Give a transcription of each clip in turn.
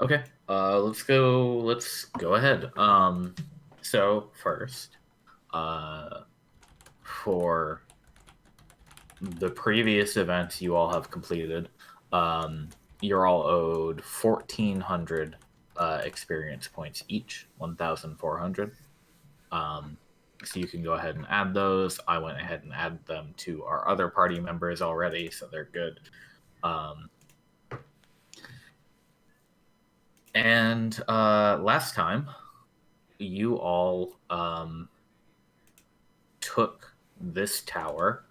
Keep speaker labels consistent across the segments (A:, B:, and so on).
A: Okay. Let's go ahead. So first, uh, for the previous events you all have completed, you're all owed 1,400 experience points each, 1,400. Um, so you can go ahead and add those. I went ahead and added them to our other party members already, so they're good. Um, and last time, you all took this tower,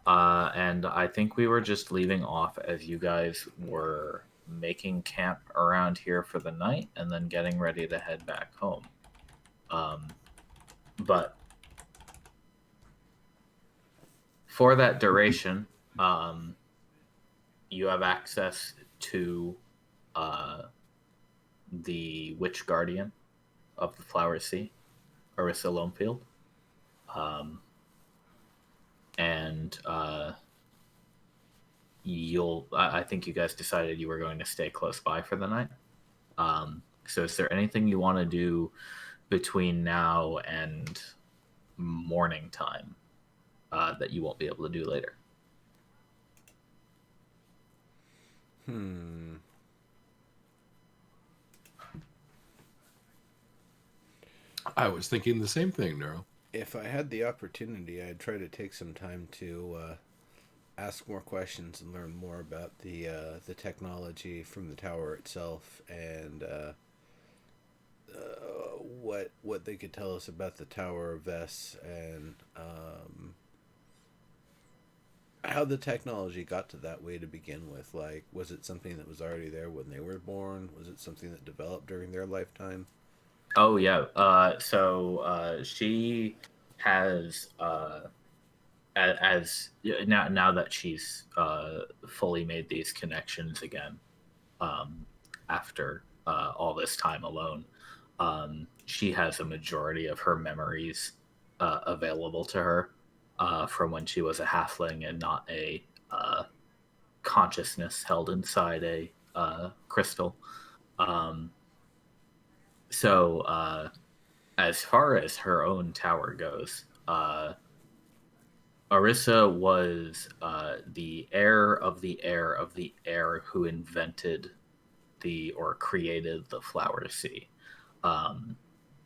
A: and I think we were just leaving off as you guys were making camp around here for the night and then getting ready to head back home. Um, but for that duration, um, you have access to uh, the Witch Guardian of the Flower Sea, Orissa Lonefield. Um, and I think you guys decided you were going to stay close by for the night. So is there anything you want to do between now and morning time that you won't be able to do later?
B: Hmm.
C: I was thinking the same thing, Neuro.
B: If I had the opportunity, I'd try to take some time to ask more questions and learn more about the technology from the tower itself and what they could tell us about the Tower of Vess and how the technology got to that way to begin with. Like, was it something that was already there when they were born? Was it something that developed during their lifetime?
A: Oh yeah. She has as now that she's fully made these connections again, um, after all this time alone, she has a majority of her memories available to her from when she was a halfling and not a consciousness held inside a crystal. Um, so, as far as her own tower goes, Orissa was the heir of the heir of the heir who invented the or created the Flower Sea, um,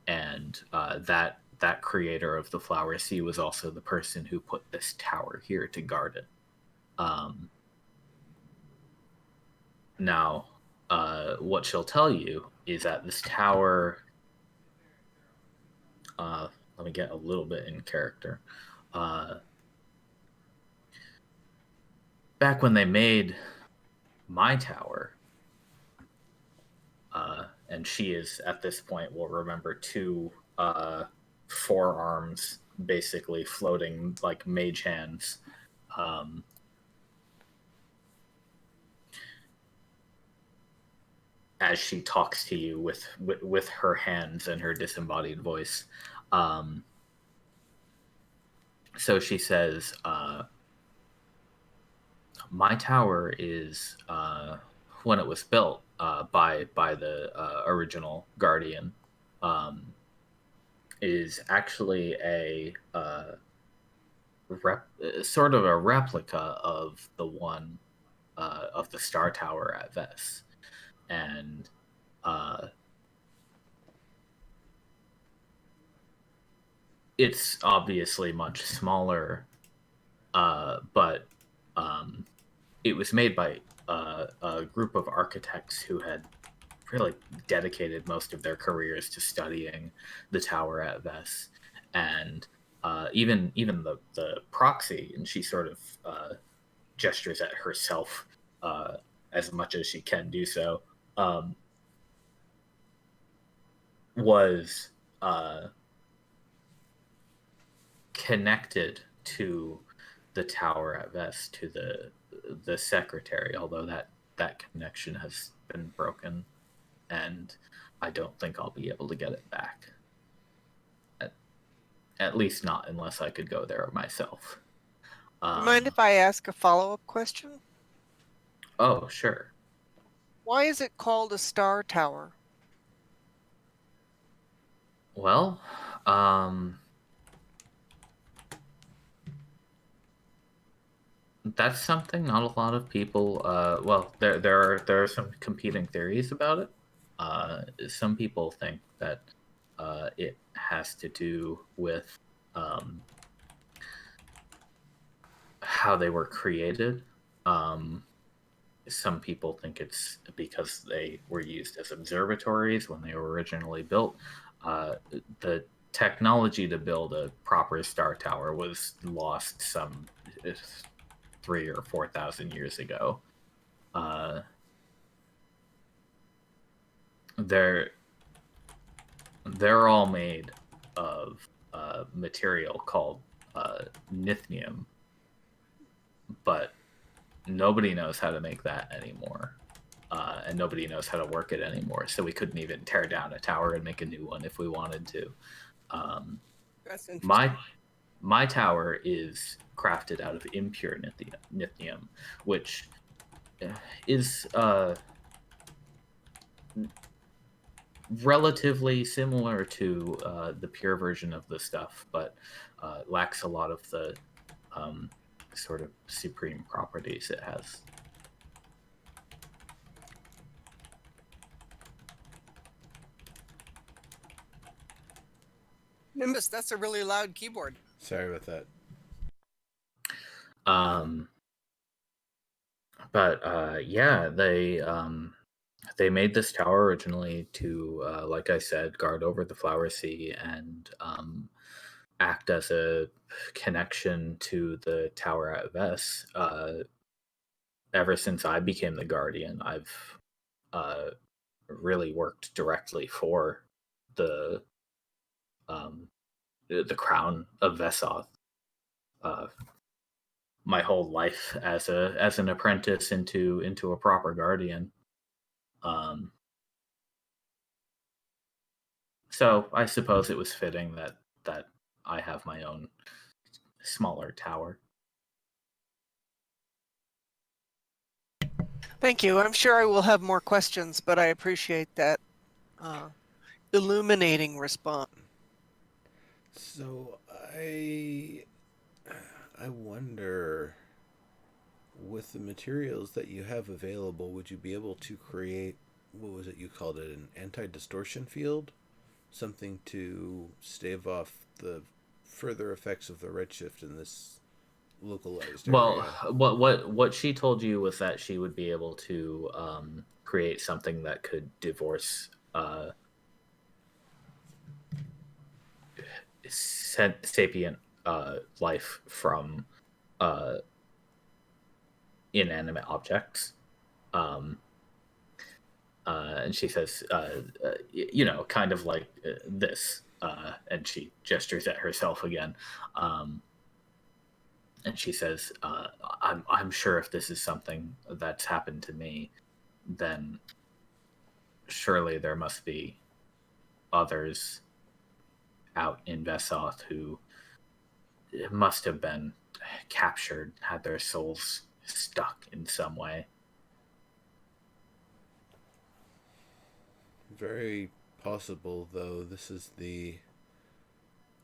A: and that creator of the Flower Sea was also the person who put this tower here to guard it. Um, Now, what she'll tell you is that this tower. Let me get a little bit in character. Uh, Back when they made my tower, and she is at this point will remember two forearms basically floating like mage hands. Um, as she talks to you with her hands and her disembodied voice. Um, so she says, "My tower is when it was built by the original guardian, um, is actually a sort of a replica of the one of the Star Tower at Vess, and uh, it's obviously much smaller, but um, it was made by a group of architects who had really dedicated most of their careers to studying the tower at Vess, and even the proxy, and she sort of gestures at herself as much as she can do so, um, was uh, connected to the tower at Vess to the secretary, although that connection has been broken, and I don't think I'll be able to get it back. At, at least not unless I could go there myself.
D: You mind
A: Um,
D: if I ask a follow-up question?
A: oh, sure.
D: Why is it called a star tower?
A: Well, that's something not a lot of people. Well, there are some competing theories about it. Some people think that it has to do with um, how they were created. Um, some people think it's because they were used as observatories when they were originally built. The technology to build a proper star tower was lost some 3 or 4 thousand years ago. Uh, they're they're all made of material called nithnium, but nobody knows how to make that anymore. And nobody knows how to work it anymore. So we couldn't even tear down a tower and make a new one if we wanted to. Um,
D: That's interesting.
A: my tower is crafted out of impure nithnium, which is relatively similar to the pure version of the stuff, but lacks a lot of the um, sort of supreme properties it has.
D: Nimbus, that's a really loud keyboard.
B: Sorry about that.
A: Um, but yeah, they made this tower originally to, like I said, guard over the Flower Sea and act as a connection to the tower at Ves. Ever since I became the Guardian, I've uh, really worked directly for the um, the crown of Vesoth. Uh, my whole life as an apprentice into a proper guardian. Um, so I suppose it was fitting that I have my own smaller tower.
D: Thank you. I'm sure I will have more questions, but I appreciate that illuminating response.
B: So I wonder, with the materials that you have available, would you be able to create, what was it you called it, an anti-distortion field? Something to stave off the further effects of the redshift in this localized
A: Well,
B: area.
A: what she told you was that she would be able to create something that could divorce sapient life from uh, inanimate objects. Um, and she says, kind of like this. And she gestures at herself again. And she says, I'm sure if this is something that's happened to me, then surely there must be others out in Vesoth who must have been captured, had their souls stuck in some way.
B: Very possible, though. This is the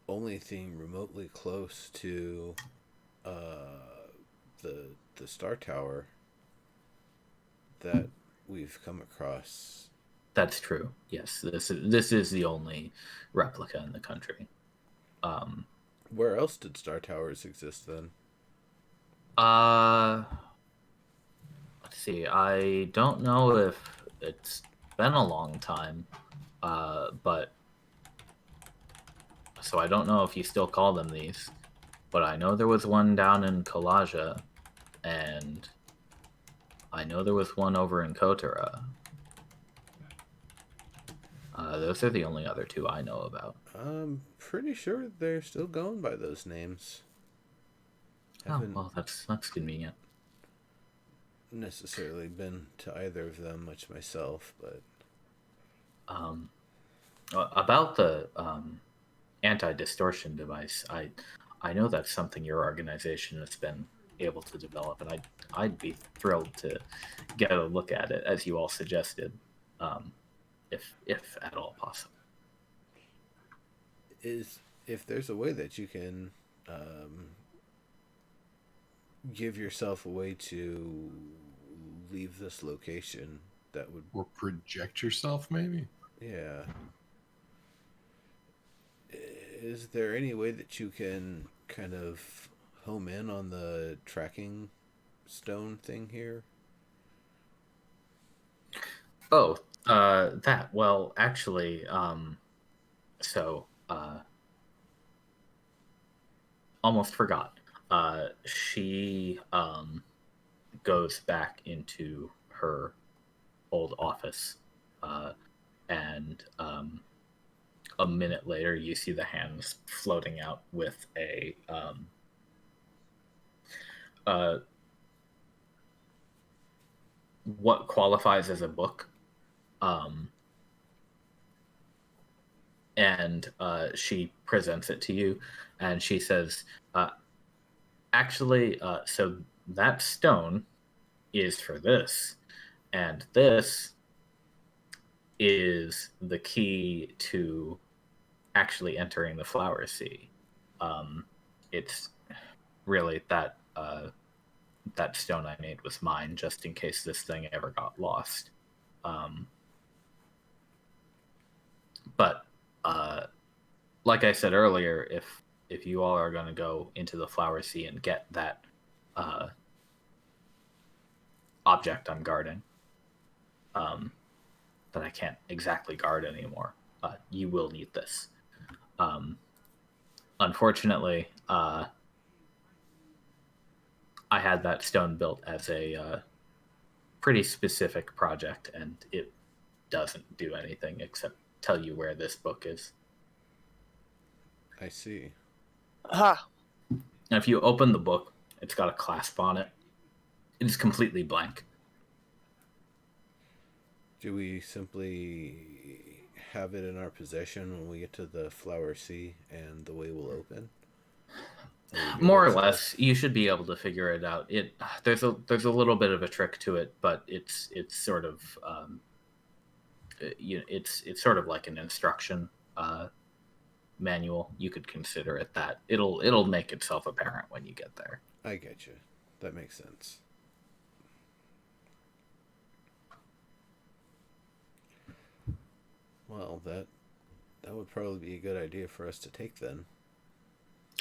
B: only thing remotely close to the Star Tower that we've come across.
A: That's true. Yes, this is the only replica in the country.
B: Where else did Star Towers exist then?
A: Uh, let's see. I don't know if it's been a long time, but so I don't know if you still call them these, but I know there was one down in Kalaja, and I know there was one over in Kotara. Those are the only other two I know about.
B: I'm pretty sure they're still going by those names.
A: Oh, well, that's convenient.
B: Necessarily been to either of them much myself, but
A: About the anti-distortion device, I know that's something your organization has been able to develop, and I'd be thrilled to get a look at it, as you all suggested, if at all possible.
B: Is if there's a way that you can give yourself a way to leave this location, that would,
C: Or project yourself, maybe?
B: yeah. Is there any way that you can kind of home in on the tracking stone thing here?
A: Oh, that. Well, actually, so, almost forgot. She goes back into her old office, and a minute later, you see the hands floating out with uh, what qualifies as a book. Um, and she presents it to you, and she says, actually, so that stone is for this, and this is the key to actually entering the Flower Sea. It's really that stone I made was mine, just in case this thing ever got lost. Um, but like I said earlier, if you all are going to go into the Flower Sea and get that object I'm guarding, that I can't exactly guard anymore, you will need this. Unfortunately, I had that stone built as a pretty specific project, and it doesn't do anything except tell you where this book is.
B: I see.
D: Ha!
A: And if you open the book, it's got a clasp on it. It's completely blank.
B: Do we simply have it in our possession when we get to the Flower Sea and the way will open?
A: More or less, you should be able to figure it out. There's a little bit of a trick to it, but it's sort of it's sort of like an instruction manual. You could consider it that. It'll make itself apparent when you get there.
B: I get you. That makes sense. Well, that would probably be a good idea for us to take then.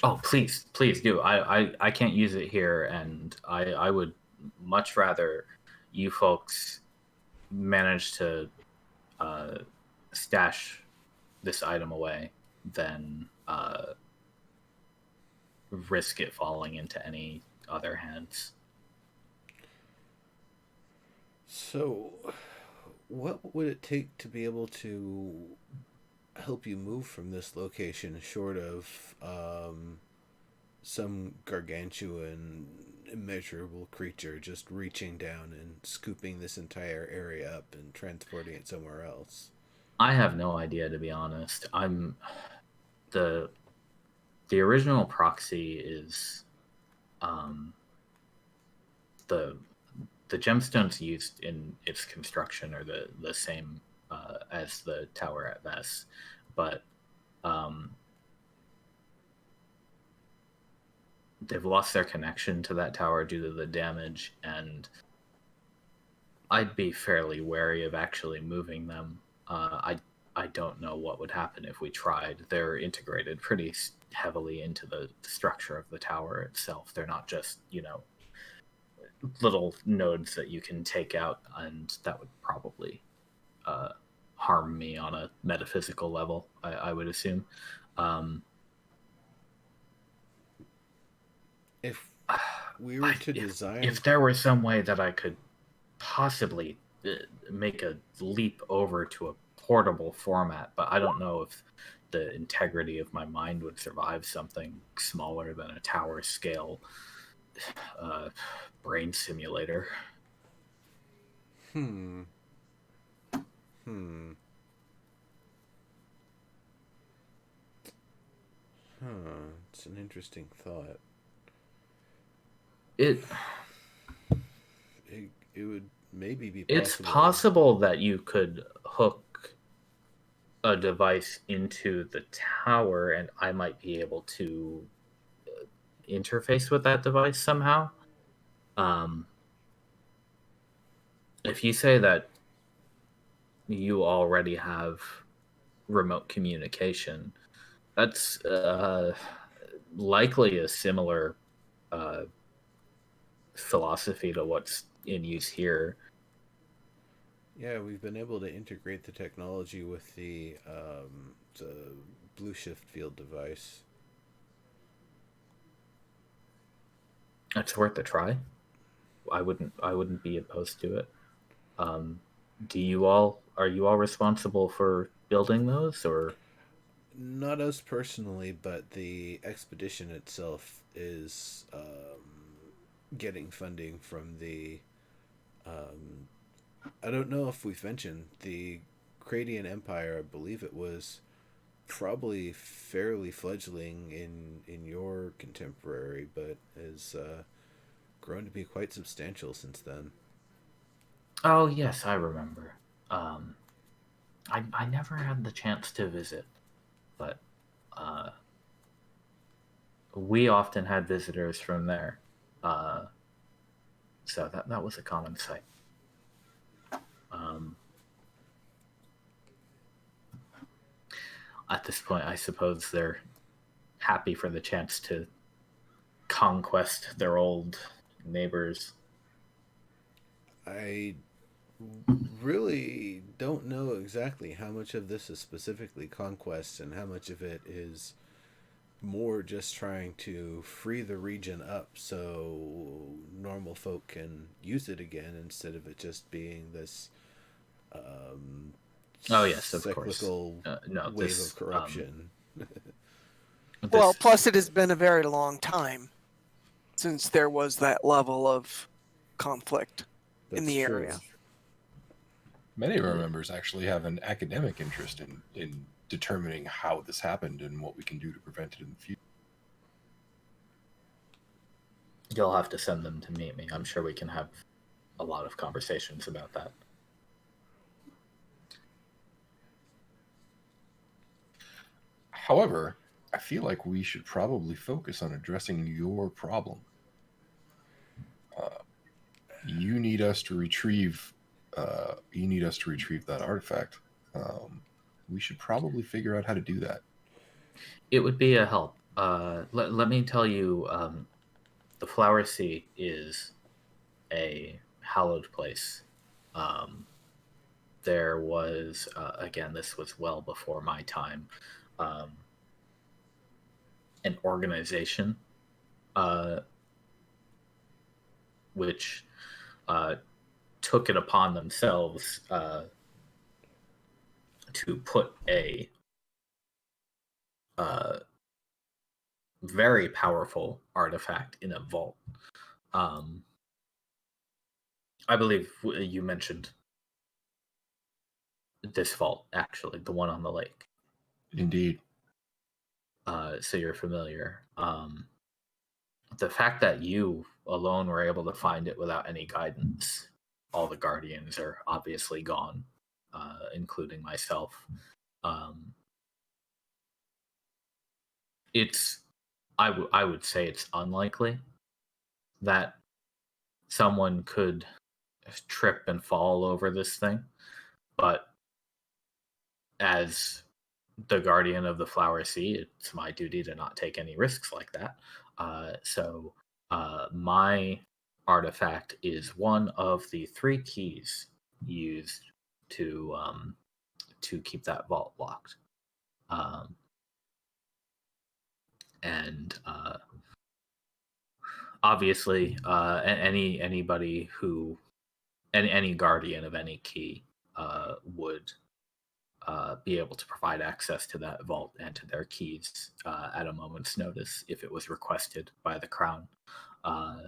A: Oh, please do. I can't use it here, and I would much rather you folks manage to stash this item away than risk it falling into any other hands.
B: So, what would it take to be able to help you move from this location, short of some gargantuan, immeasurable creature just reaching down and scooping this entire area up and transporting it somewhere else?
A: I have no idea, to be honest. The original proxy is the gemstones used in its construction are the same as the tower at Vess, but they've lost their connection to that tower due to the damage, and I'd be fairly wary of actually moving them. I don't know what would happen if we tried. They're integrated pretty heavily into the structure of the tower itself. They're not just, little nodes that you can take out, and that would probably harm me on a metaphysical level, I would assume.
B: If we were to design...
A: If there were some way that I could possibly make a leap over to a portable format, but I don't know if the integrity of my mind would survive something smaller than a tower scale brain simulator.
B: It's an interesting thought. it would maybe be
A: It's
B: possible.
A: possible that you could hook a device into the tower, and I might be able to interface with that device somehow. If you say that you already have remote communication, that's likely a similar uh, philosophy to what's in use here.
B: Yeah, we've been able to integrate the technology with the blue shift field device.
A: It's worth a try. I wouldn't be opposed to it. Are you all responsible for building those, or?
B: Not us personally, but the expedition itself is getting funding from the. Um, I don't know if we've mentioned the Cradian Empire. I believe it was probably fairly fledgling in your contemporary, but has grown to be quite substantial since then.
A: Oh yes, I remember. Um, I never had the chance to visit, but uh, we often had visitors from there. Uh, so that was a common sight. Um, at this point, I suppose they're happy for the chance to conquest their old neighbors.
B: I really don't know exactly how much of this is specifically conquest and how much of it is more just trying to free the region up so normal folk can use it again instead of it just being this um,
A: Oh yes, of course.
B: cyclical
A: No,
B: wave of corruption.
D: Well,
A: this
D: plus it has been a very long time since there was that level of conflict in
B: That's
D: the
B: true.
D: area.
C: Many of our members actually have an academic interest in determining how this happened and what we can do to prevent it in the future.
A: You'll have to send them to meet me. I'm sure we can have a lot of conversations about that.
C: However, I feel like we should probably focus on addressing your problem. You need us to retrieve. You need us to retrieve that artifact. We should probably figure out how to do that.
A: It would be a help. Let me tell you, the Flower Sea is a hallowed place. Um, there was, again, this was well before my time, um, an organization uh, which uh, took it upon themselves to put a uh, very powerful artifact in a vault. Um, I believe you mentioned this vault, actually, the one on the lake.
C: Indeed.
A: So you're familiar. The fact that you alone were able to find it without any guidance, all the guardians are obviously gone, including myself. Um, it's I would say it's unlikely that someone could trip and fall over this thing, but as the guardian of the Flower Sea, it's my duty to not take any risks like that. So my artifact is one of the 3 keys used to keep that vault locked. Um, and obviously, anybody who any guardian of any key would be able to provide access to that vault and to their keys at a moment's notice if it was requested by the crown. Uh,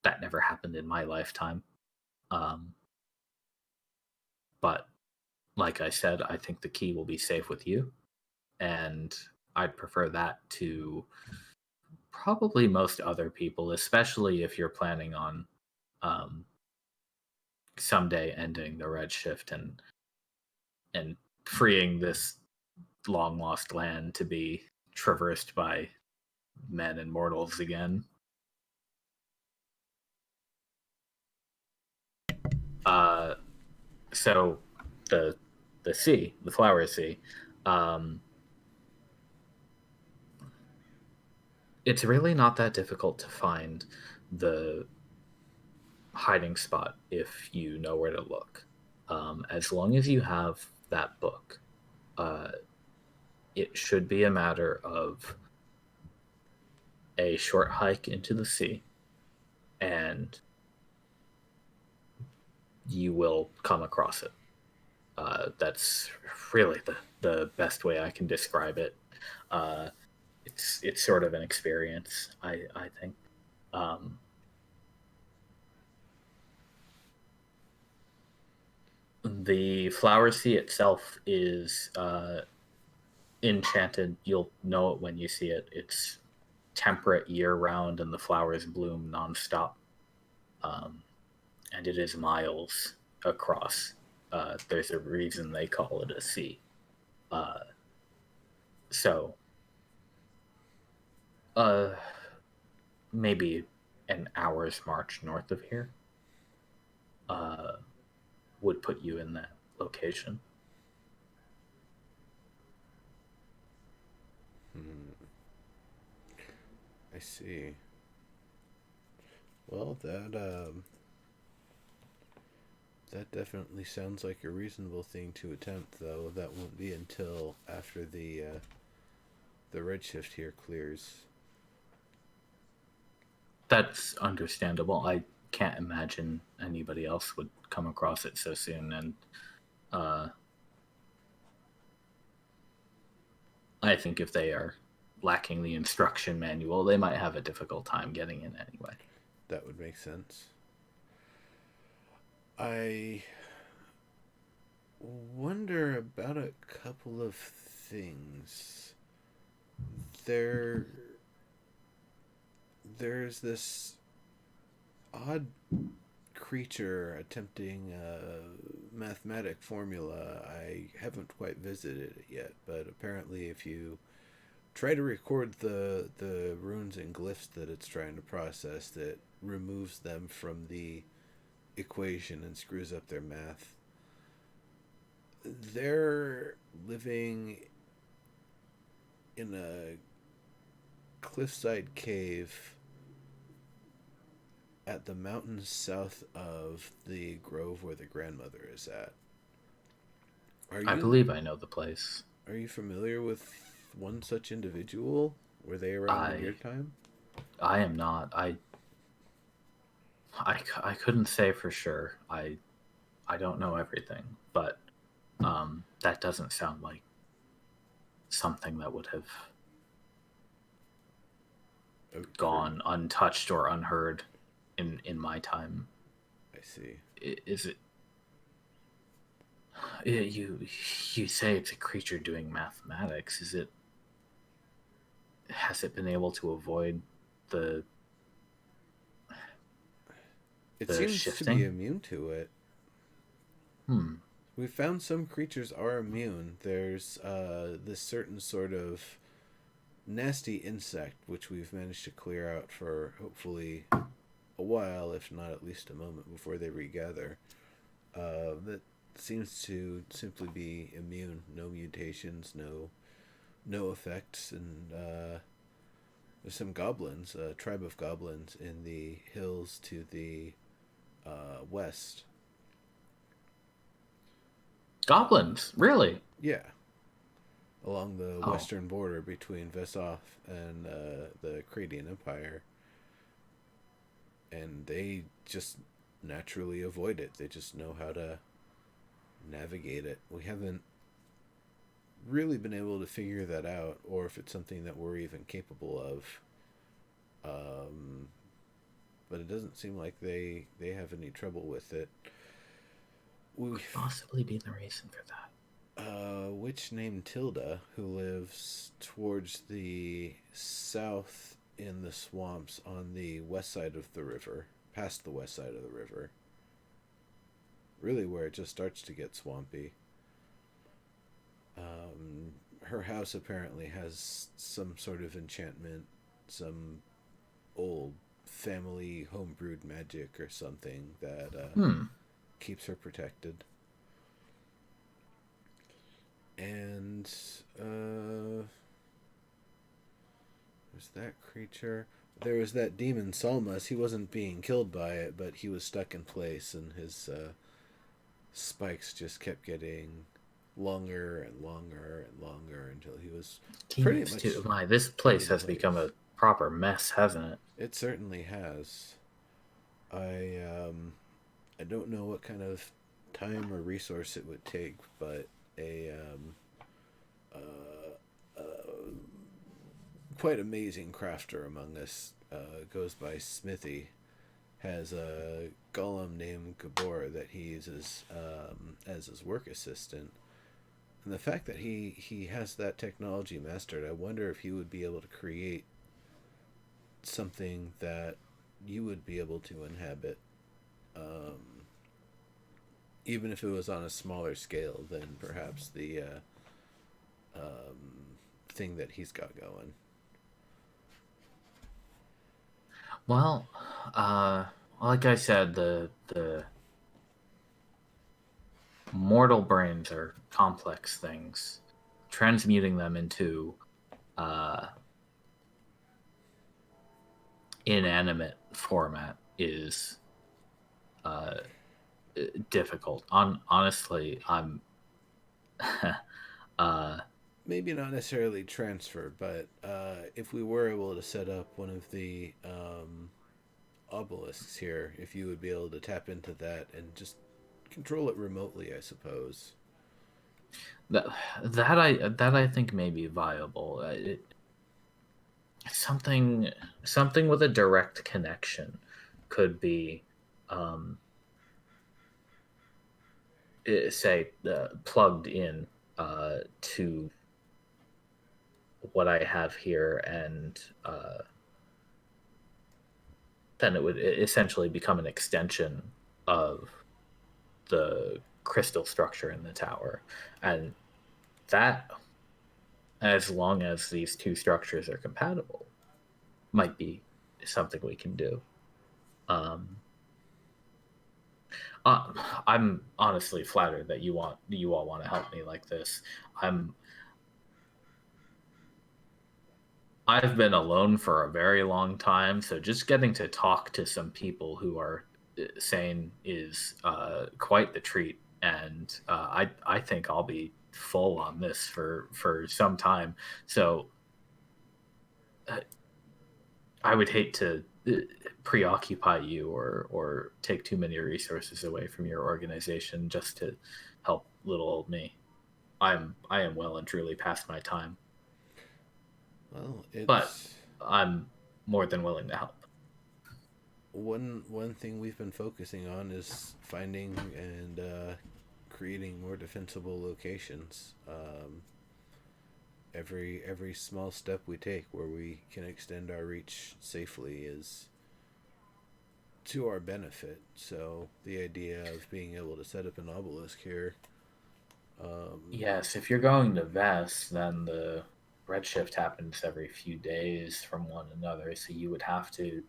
A: that never happened in my lifetime. Um, but like I said, I think the key will be safe with you, and I'd prefer that to probably most other people, especially if you're planning on um, someday ending the Redshift and freeing this long lost land to be traversed by men and mortals again. Uh, so the sea, the flower sea, um, it's really not that difficult to find the hiding spot if you know where to look. As long as you have that book, uh, it should be a matter of a short hike into the sea, and you will come across it. That's really the best way I can describe it. Uh, it's sort of an experience, I think. Um, the flower sea itself is enchanted. You'll know it when you see it. It's temperate year round, and the flowers bloom nonstop. Um, and it is miles across. There's a reason they call it a sea. Uh, so, uh, maybe an hour's march north of here uh, would put you in that location.
B: I see. Well, that definitely sounds like a reasonable thing to attempt, though. That won't be until after the redshift here clears.
A: That's understandable. I can't imagine anybody else would come across it so soon, and uh, I think if they are lacking the instruction manual, they might have a difficult time getting in anyway.
B: That would make sense. I wonder about a couple of things. There, there's this odd creature attempting a mathematic formula. I haven't quite visited it yet, but apparently, if you try to record the runes and glyphs that it's trying to process, that removes them from the equation and screws up their math. They're living in a cliffside cave at the mountains south of the grove where the grandmother is at.
A: I believe I know the place.
B: Are you familiar with one such individual? Were they around in your time?
A: I am not. I couldn't say for sure. I don't know everything, but that doesn't sound like something that would have gone untouched or unheard in my time.
B: I see.
A: Is it? You say it's a creature doing mathematics. Is it? Has it been able to avoid the?
B: It
A: the
B: seems
A: shifting?
B: to be immune to it.
A: Hmm.
B: We found some creatures are immune. There's this certain sort of nasty insect which we've managed to clear out for hopefully a while, if not at least a moment before they regather. That seems to simply be immune, no mutations, no effects, and there's some goblins, a tribe of goblins in the hills to the west.
A: Goblins, really?
B: Yeah, along the
A: Oh,
B: western border between Vesov and the Cradian Empire, and they just naturally avoid it. They just know how to navigate it. We haven't really been able to figure that out, or if it's something that we're even capable of. Um, but it doesn't seem like they have any trouble with it.
A: could possibly be the reason for that.
B: Witch named Tilda, who lives towards the southeast in the swamps on the west side of the river, past the west side of the river. Really, where it just starts to get swampy. Her house apparently has some sort of enchantment, some old family homebrewed magic or something that
A: Hmm.
B: keeps her protected. And there's that creature. There was that demon Salmas. He wasn't being killed by it, but he was stuck in place, and his spikes just kept getting longer and longer and longer until he was pretty
A: Demons
B: much
A: too. My, this place
B: in
A: has become
B: place.
A: a proper mess, hasn't it?
B: It certainly has. I I don't know what kind of time or resource it would take, but a uh, quite amazing crafter among us goes by Smithy. Has a golem named Gabor that he uses as his work assistant. And the fact that he has that technology mastered, I wonder if he would be able to create something that you would be able to inhabit, um, even if it was on a smaller scale than perhaps the thing that he's got going.
A: Well, uh, like I said, the mortal brains are complex things. Transmuting them into uh, inanimate format is uh, difficult. Honestly, I'm uh,
B: Maybe not necessarily transfer, but if we were able to set up one of the obelisks here, if you would be able to tap into that and just control it remotely, I suppose.
A: that that I think may be viable. Something with a direct connection could be, um, say, plugged in to what I have here, and then it would essentially become an extension of the crystal structure in the tower, and that, as long as these two structures are compatible, might be something we can do. Um, uh, I'm honestly flattered that you all want to help me like this. I'm I've been alone for a very long time, so just getting to talk to some people who are sane is quite the treat. And I think I'll be full on this for some time. So uh, I would hate to preoccupy you or take too many resources away from your organization just to help little old me. I am well and truly past my time,
B: Well,
A: but
B: it's
A: I'm more than willing to help.
B: one thing we've been focusing on is finding and creating more defensible locations. Every small step we take where we can extend our reach safely is to our benefit. So the idea of being able to set up an obelisk here, um,
A: Yes, if you're going to Vest, then the redshift happens every few days from one another, so you would have to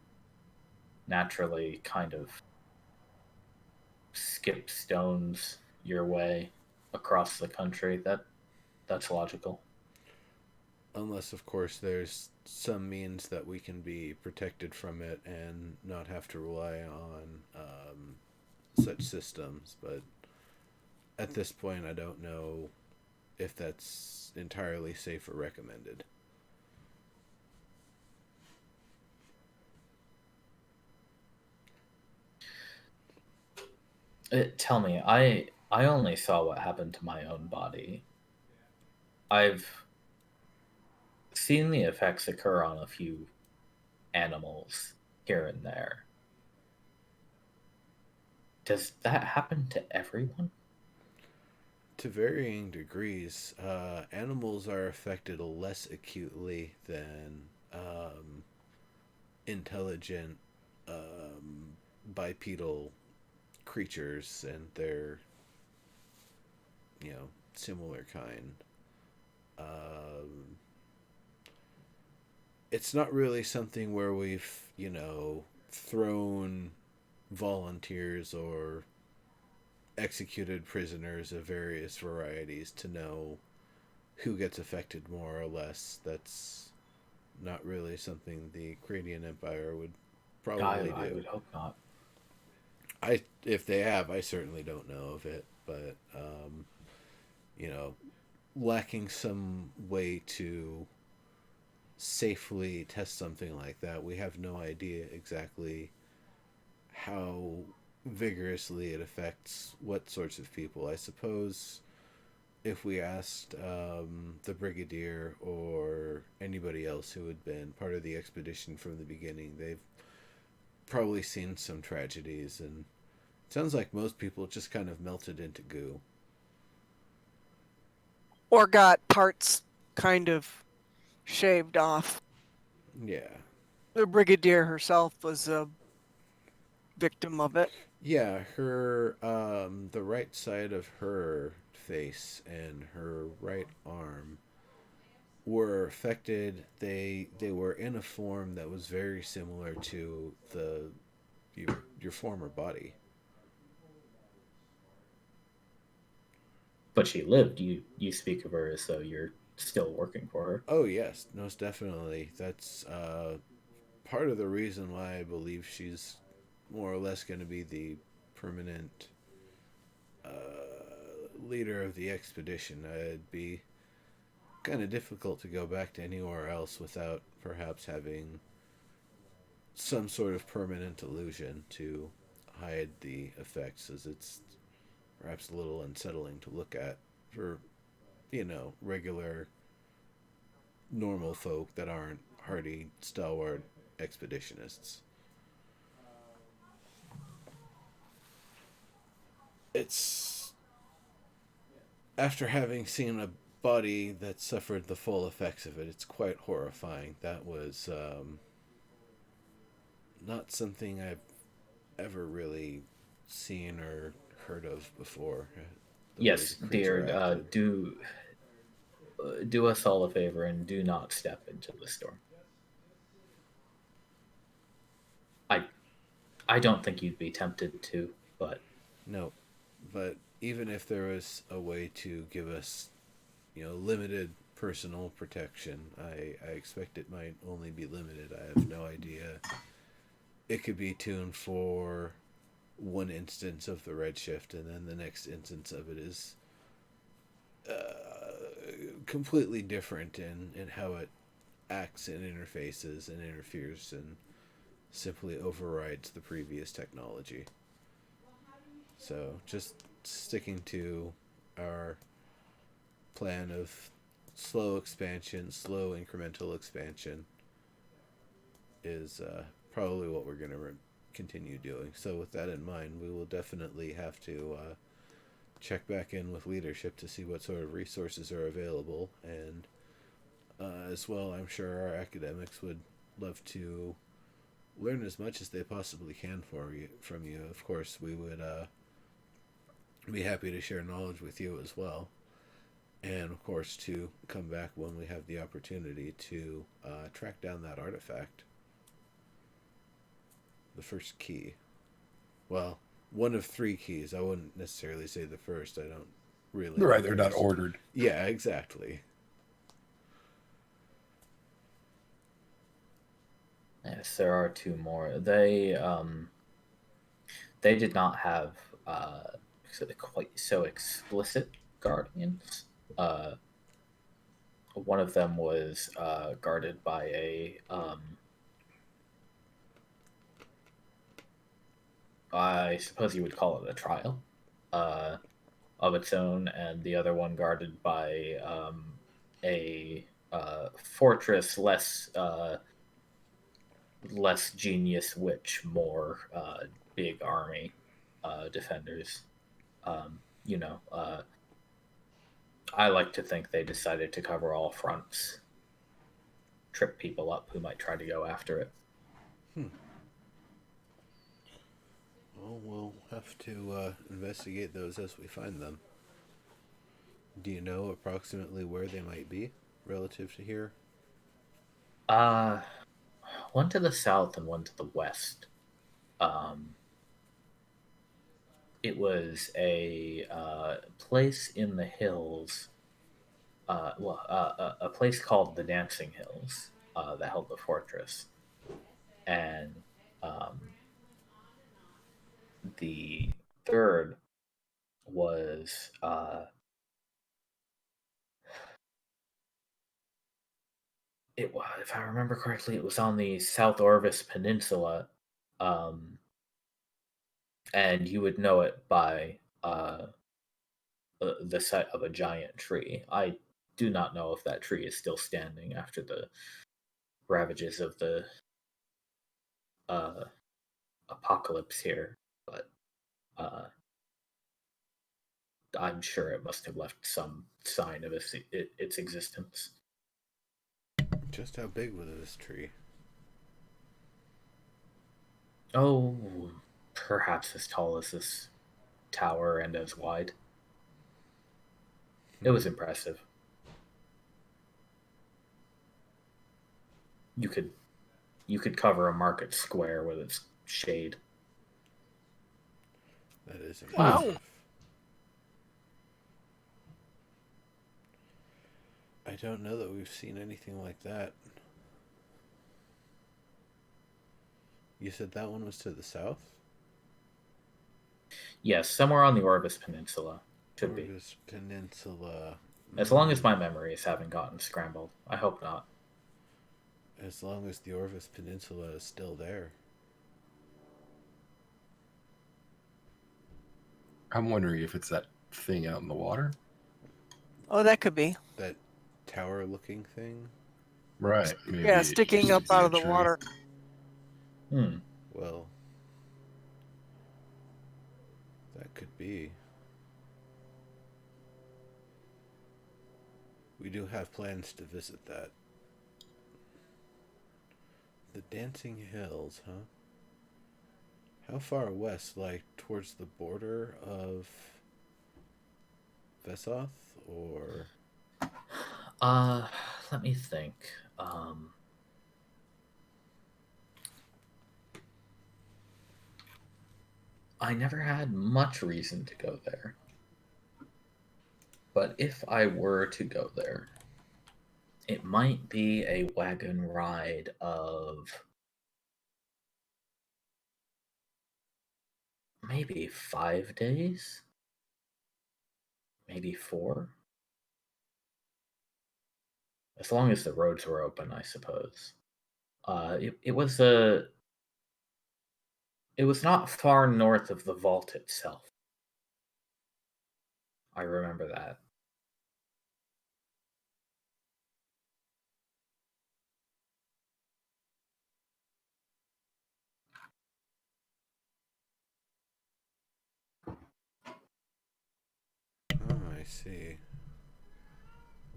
A: naturally kind of skip stones your way across the country. That's logical.
B: unless of course there's some means that we can be protected from it and not have to rely on such systems. But at this point, I don't know if that's entirely safe or recommended.
A: Tell me, I only saw what happened to my own body. I've seen the effects occur on a few animals here and there. Does that happen to everyone?
B: To varying degrees, animals are affected less acutely than intelligent bipedal creatures and their, similar kind. Um, it's not really something where we've, thrown volunteers or executed prisoners of various varieties to know who gets affected more or less. That's not really something the Cranian Empire would probably
A: I
B: do.
A: would hope not.
B: If they have, I certainly don't know of it, but you know, lacking some way to safely test something like that, we have no idea exactly how vigorously it affects what sorts of people. I suppose if we asked the brigadier or anybody else who had been part of the expedition from the beginning, they've probably seen some tragedies, and it sounds like most people just kind of melted into goo.
D: Or got parts kind of shaved off.
B: Yeah.
D: The brigadier herself was a victim of it.
B: Yeah, her the right side of her face and her right arm were affected. They were in a form that was very similar to your former body.
A: But she lived. You speak of her as though you're still working for her.
B: Oh yes, most definitely. That's part of the reason why I believe she's more or less going to be the permanent leader of the expedition. It'd be kind of difficult to go back to anywhere else without perhaps having some sort of permanent illusion to hide the effects, as it's perhaps a little unsettling to look at for, regular, normal folk that aren't hardy, stalwart expeditionists. It's after having seen a body that suffered the full effects of it, it's quite horrifying. That was not something I've ever really seen or heard of before. The way
A: Yes,
B: the creature
A: dear.
B: acted.
A: Do us all a favor and do not step into the storm. I I don't think you'd be tempted to, but
B: No, but even if there was a way to give us, limited personal protection, I expect it might only be limited. I have no idea. It could be tuned for one instance of the Redshift, and then the next instance of it is completely different in how it acts and interfaces and interferes and simply overrides the previous technology. So just sticking to our plan of slow expansion, slow incremental expansion is probably what we're going to continue doing. So with that in mind, we will definitely have to check back in with leadership to see what sort of resources are available, and as well, I'm sure our academics would love to learn as much as they possibly can from you. Of course, we would be happy to share knowledge with you as well, and of course to come back when we have the opportunity to track down that artifact, the first key. Well, one of three keys. I wouldn't necessarily say the first. I don't really.
C: Right, they're not ordered.
B: Yeah, exactly.
A: yes, there are two more. They did not have quite so explicit guardians. Uh, One of them was guarded by a I suppose you would call it a trial uh, of its own, and the other one guarded by a fortress less genius witch, more big army defenders. Um, you know, I like to think they decided to cover all fronts, trip people up who might try to go after it.
B: Well, we'll have to investigate those as we find them. Do you know approximately where they might be relative to here?
A: Uh, one to the south and one to the west. Um, it was a place in the hills. A place called the Dancing Hills that held the fortress, and um, the third was it was, if I remember correctly, it was on the South Orvis Peninsula, um, and you would know it by the sight of a giant tree. I do not know if that tree is still standing after the ravages of the uh, apocalypse here, but uh, I'm sure it must have left some sign of its existence.
B: Just how big was this tree?
A: Oh, perhaps as tall as this tower and as wide. It was impressive. You could you could cover a market square with its shade.
B: That is
D: Wow.
B: impressive. I don't know that we've seen anything like that. You said that one was to the south?
A: Yes, somewhere on the Orvis Peninsula. Should be.
B: Orvis Peninsula.
A: As long as my memories haven't gotten scrambled. I hope not.
B: As long as the Orvis Peninsula is still there.
C: I'm wondering if it's that thing out in the water.
D: Oh, that could be.
B: That tower looking thing?
C: Right. Maybe
D: Yeah,
C: it
D: sticking
C: used
D: up
C: to be
D: out
C: a
D: of the
C: tree.
D: water.
B: Well, that could be. We do have plans to visit that. The Dancing Hills, huh? How far west? Like towards the border of Vesoth? Or.
A: Uh, Let me think. I never had much reason to go there. But if I were to go there, it might be a wagon ride of maybe 5 days, maybe 4. As long as the roads were open, I suppose. It was not far north of the vault itself. I remember that.
B: Oh, I see.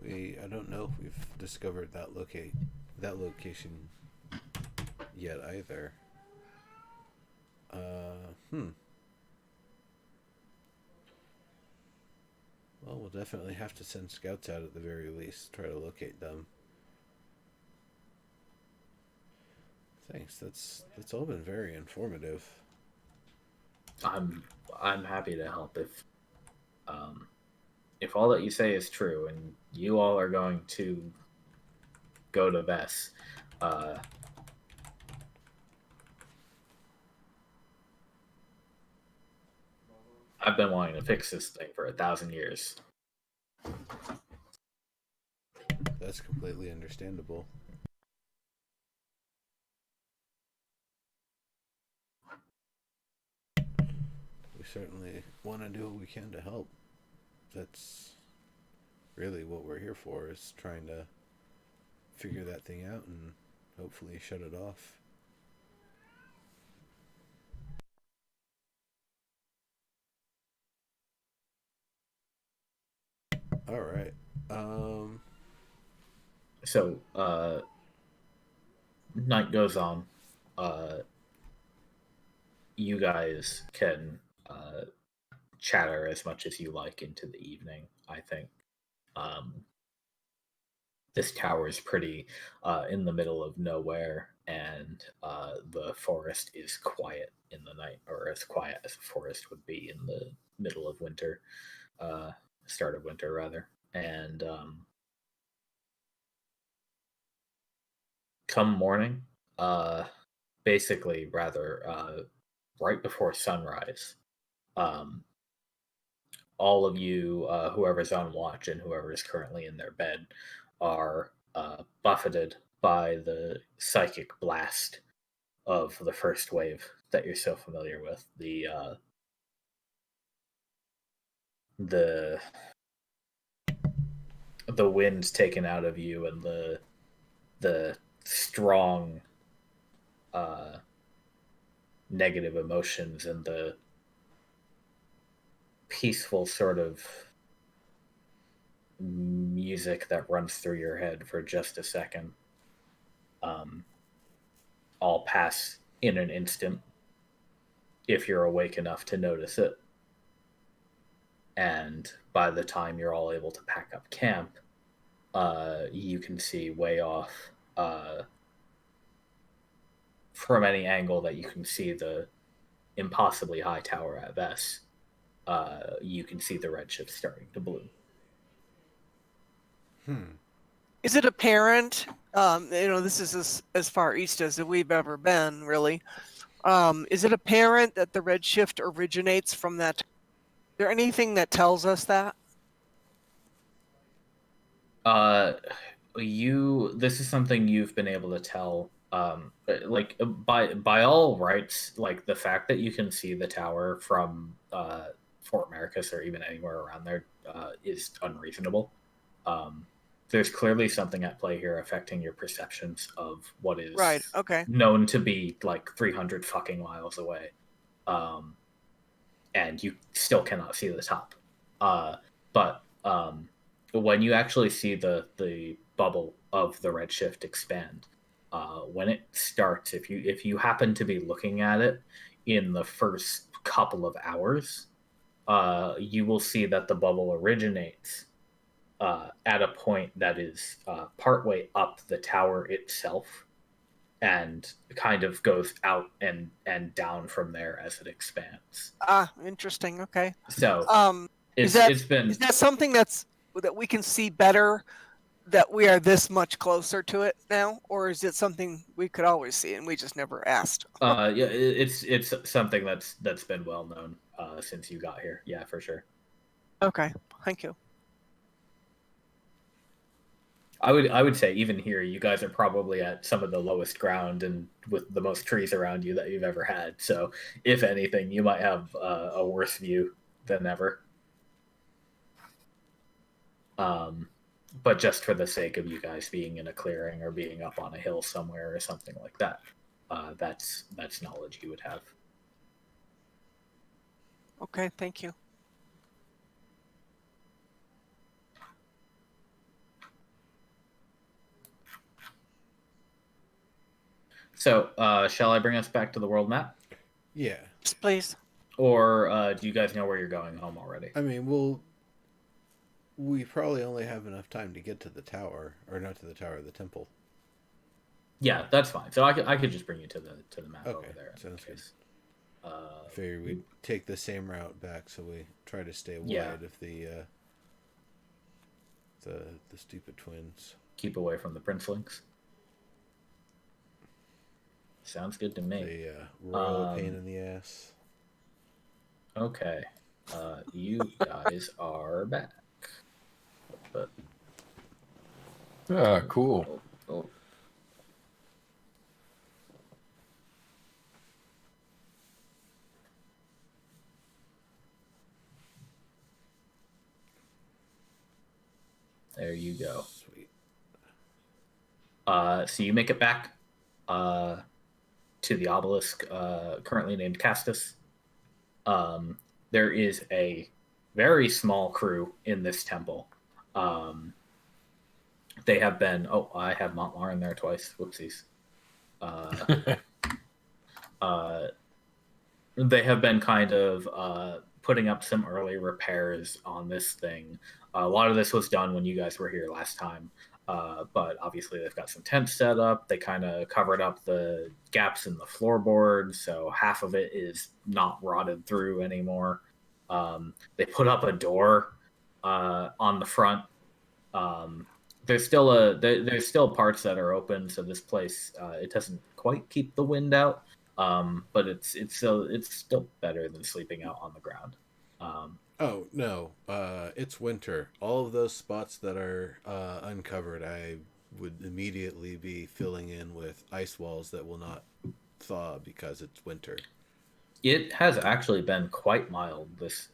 B: I don't know if we've discovered that location yet either. Hmm. Well, we'll definitely have to send scouts out at the very least, try to locate them. Thanks. That's all been very informative.
A: I'm I'm happy to help um if all that you say is true and you all are going to go to Vess. Uh, I've been wanting to fix this thing for 1,000 years.
B: That's completely understandable. We certainly want to do what we can to help. That's really what we're here for, is trying to figure that thing out and hopefully shut it off. All right.
A: So, night goes on. you guys can chatter as much as you like into the evening, I think. This tower is pretty in the middle of nowhere, and the forest is quiet in the night, or as quiet as a forest would be in the middle of winter, start of winter, rather. And come morning, basically, rather, right before sunrise, um, all of you, whoever's on watch and whoever is currently in their bed, are buffeted by the psychic blast of the first wave that you're so familiar with. The wind's taken out of you, and the strong negative emotions and the peaceful sort of music that runs through your head for just a second all pass in an instant if you're awake enough to notice it. And by the time you're all able to pack up camp, you can see way off from any angle that you can see the impossibly high tower at Vess. You can see the redshift starting to bloom.
D: Is it apparent? This is as far east as we've ever been, really. Is it apparent that the redshift originates from that? Is there anything that tells us that?
A: This is something you've been able to tell. Like by all rights, like the fact that you can see the tower from Fort Maricus or even anywhere around there is unreasonable. There's clearly something at play here affecting your perceptions of what is
D: right. Okay.
A: known to be like 300 fucking miles away, and you still cannot see the top. But when you actually see the bubble of the redshift expand, when it starts, if you happen to be looking at it in the first couple of hours, you will see that the bubble originates at a point that is partway up the tower itself, and kind of goes out and down from there as it expands.
D: Interesting. Okay.
A: So
D: is that something that we can see better, that we are this much closer to it now, or is it something we could always see and we just never asked?
A: Yeah, it's something that's been well known since you got here. Yeah, for sure.
D: Okay, thank you.
A: I would say even here, you guys are probably at some of the lowest ground and with the most trees around you that you've ever had. So, if anything, you might have a worse view than ever. But just for the sake of you guys being in a clearing or being up on a hill somewhere or something like that, that's knowledge you would have.
D: Okay, thank you.
A: So, shall I bring us back to the world map?
B: Yeah.
D: Yes, please.
A: Or do you guys know where you're going home already?
B: I mean, we probably only have enough time to get to the tower, or not to the tower, the temple.
A: Yeah, that's fine. So I could just bring you to the map over there.
B: Sounds good. I figured we'd take the same route back, so we try to stay wide of the stupid twins.
A: Keep away from the princelings. Sounds good to me.
B: The royal pain in the ass.
A: Okay. You guys are back. But
C: cool.
A: Oh. There you go.
B: Sweet.
A: So you make it back to the obelisk, currently named Castus. There is a very small crew in this temple. They have been... Oh, I have Montlar in there twice. Whoopsies. they have been kind of putting up some early repairs on this thing. A lot of this was done when you guys were here last time, but obviously they've got some tents set up. They kind of covered up the gaps in the floorboards, so half of it is not rotted through anymore. They put up a door on the front. There's still parts that are open, so this place it doesn't quite keep the wind out. But it's still better than sleeping out on the ground.
B: Oh no, it's winter. All of those spots that are uncovered, I would immediately be filling in with ice walls that will not thaw because it's winter.
A: It has actually been quite mild this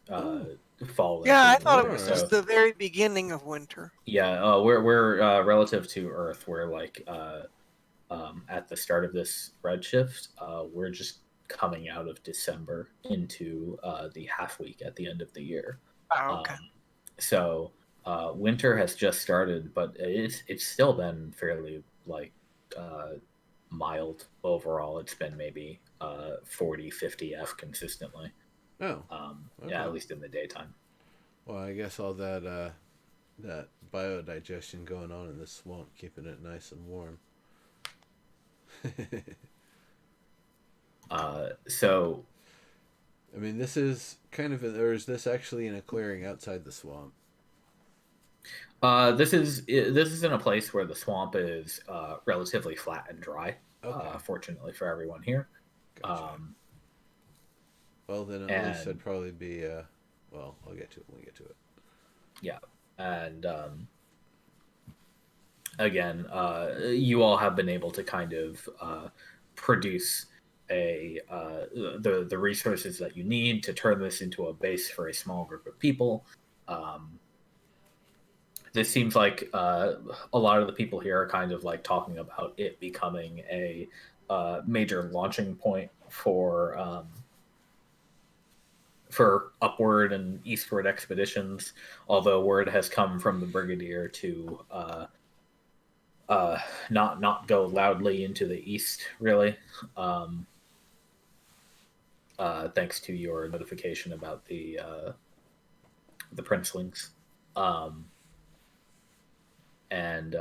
A: fall.
D: Yeah, I
A: and
D: thought it
A: winter,
D: was
B: Alright.
D: just the very beginning of winter.
A: yeah. We're relative to Earth. We're like at the start of this redshift. We're just coming out of December into the half week at the end of the year.
D: Oh, okay.
A: So winter has just started, but it's still been fairly like mild overall. It's been maybe 40, 50 F consistently.
B: Oh,
A: Yeah,
B: okay.
A: at least in the daytime.
B: Well, I guess all that that biodigestion going on in this swamp, keeping it nice and warm.
A: So
B: I mean, this is kind of, or is this actually in a clearing outside the swamp?
A: this is in a place where the swamp is relatively flat and dry.
B: Okay.
A: Fortunately for everyone here.
B: Gotcha. Well, then at least
A: and
B: I'd probably be, well, I'll get to it when we get to it.
A: yeah, and again, you all have been able to kind of produce the resources that you need to turn this into a base for a small group of people. This seems like a lot of the people here are kind of like talking about it becoming a major launching point for upward and eastward expeditions. Although word has come from the brigadier to not go loudly into the east, really. Thanks to your notification about the princelings. And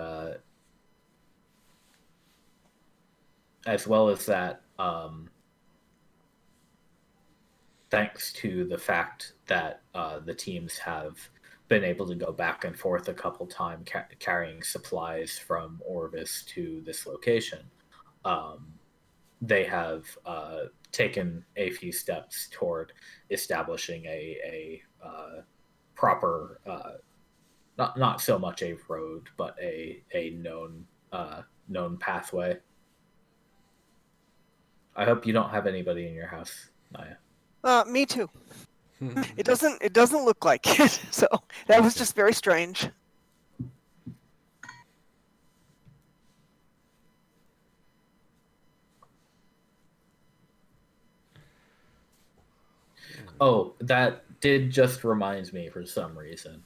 A: as well as that, thanks to the fact that the teams have been able to go back and forth a couple times carrying supplies from Orvis to this location, they have taken a few steps toward establishing a proper, not so much a road, but a known pathway. I hope you don't have anybody in your house, Naya.
D: Me too. It doesn't look like it. So that was just very strange.
A: Oh, that did just remind me for some reason.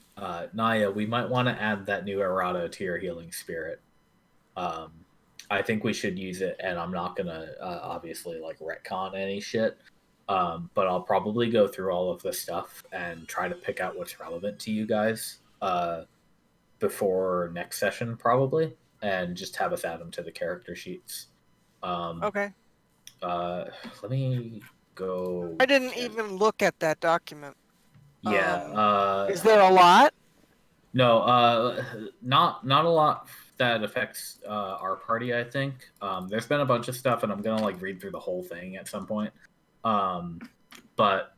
A: Naya, we might want to add that new errata to your healing spirit. I think we should use it, and I'm not gonna obviously like retcon any shit. But I'll probably go through all of the stuff and try to pick out what's relevant to you guys before next session, probably, and just have us add them to the character sheets.
D: Okay.
A: Let me go.
D: I didn't even look at that document.
A: Yeah.
D: Is there a lot?
A: No, not a lot that affects our party. I think there's been a bunch of stuff, and I'm gonna like read through the whole thing at some point. But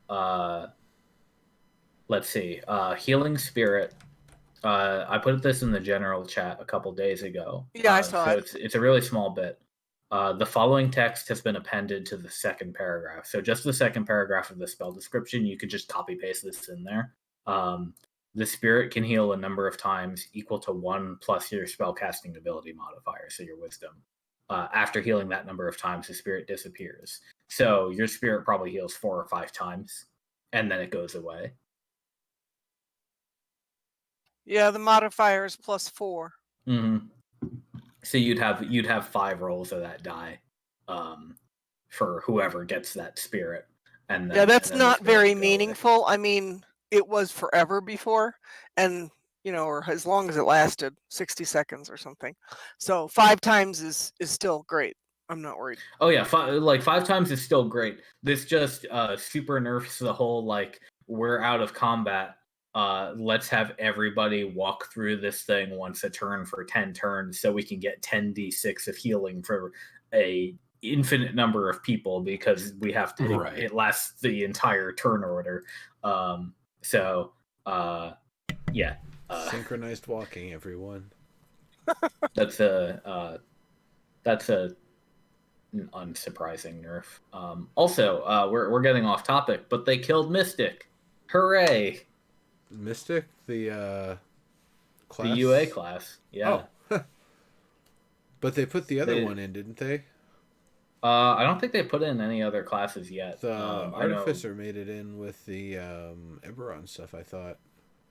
A: let's see. Healing spirit. I put this in the general chat a couple days ago.
D: Yeah, I saw it.
A: It's a really small bit. The following text has been appended to the second paragraph. So just the second paragraph of the spell description, you could just copy paste this in there. The spirit can heal a number of times equal to 1 plus your spellcasting ability modifier, so your wisdom. After healing that number of times, the spirit disappears. So your spirit probably heals 4 or 5 times, and then it goes away.
D: Yeah, the modifier is +4.
A: Mm-hmm. So you'd have 5 rolls of that die for whoever gets that spirit. And then,
D: Yeah, that's
A: and then the
D: not
A: spirit
D: very
A: will go away.
D: meaningful. I mean, it was forever before, and or as long as it lasted, 60 seconds or something. So 5 times is still great. I'm not worried.
A: Oh yeah, 5 times is still great. This just super nerfs the whole like we're out of combat. Let's have everybody walk through this thing once a turn for 10 turns, so we can get 10d6 of healing for a infinite number of people because we have to.
C: Right.
A: It lasts the entire turn order. So yeah,
B: Synchronized walking, everyone.
A: that's a an unsurprising nerf. Also, we're getting off topic, but they killed Mystic. Hooray!
B: Mystic, the class?
A: The UA class. Yeah.
B: Oh. But they put the other
A: They-
B: one in, didn't they?
A: I don't think they put in any other classes yet.
B: The
A: I know.
B: Artificer made it in with the Eberron stuff, I thought.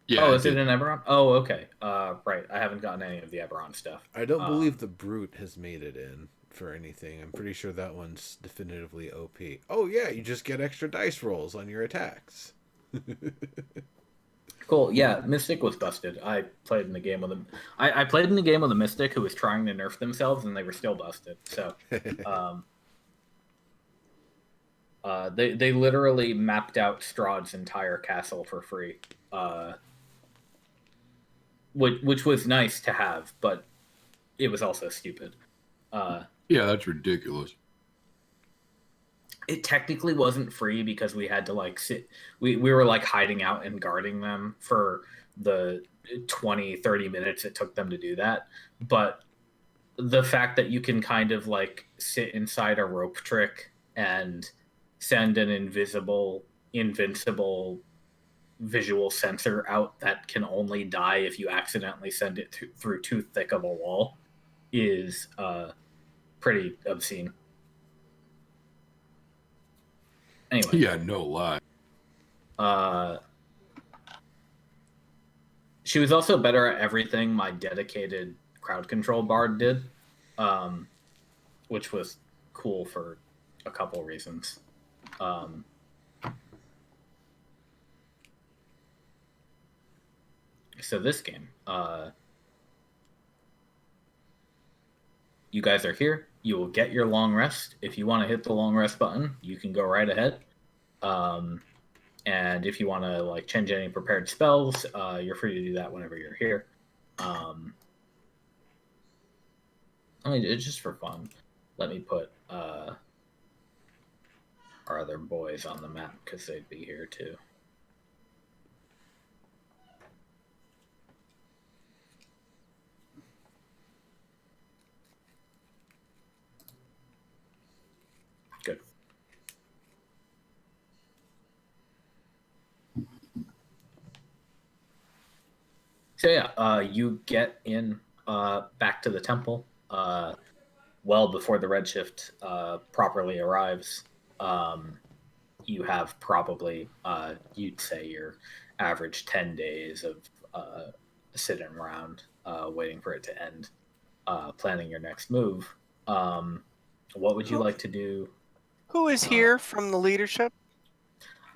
C: Yeah.
A: Oh, is it in Eberron? Oh, okay. Right. I haven't gotten any of the Eberron stuff.
B: I don't believe the Brute has made it in for anything. I'm pretty sure that one's definitively OP. Oh yeah, you just get extra dice rolls on your attacks.
A: Cool. Yeah, Mystic was busted. I played in the game with him. I played in the game with a Mystic who was trying to nerf themselves, and they were still busted. So, they literally mapped out Strahd's entire castle for free, which was nice to have, but it was also stupid.
C: Yeah, that's ridiculous.
A: It technically wasn't free because we had to like sit. We were like hiding out and guarding them for the 20-30 minutes it took them to do that. But the fact that you can kind of like sit inside a rope trick and send an invincible visual sensor out that can only die if you accidentally send it through too thick of a wall is pretty obscene. Anyway.
C: Yeah, no lie.
A: She was also better at everything my dedicated crowd control bard did, which was cool for a couple reasons. So this game, you guys are here. You will get your long rest. If you want to hit the long rest button, you can go right ahead. And if you want to like change any prepared spells, you're free to do that whenever you're here. I mean, it's just for fun. Let me put our other boys on the map because they'd be here too. Good. So yeah, you get in back to the temple well before the Redshift properly arrives. You have probably, you'd say, your average 10 days of sitting around waiting for it to end, planning your next move. What would you like to do?
D: Who is here from the leadership?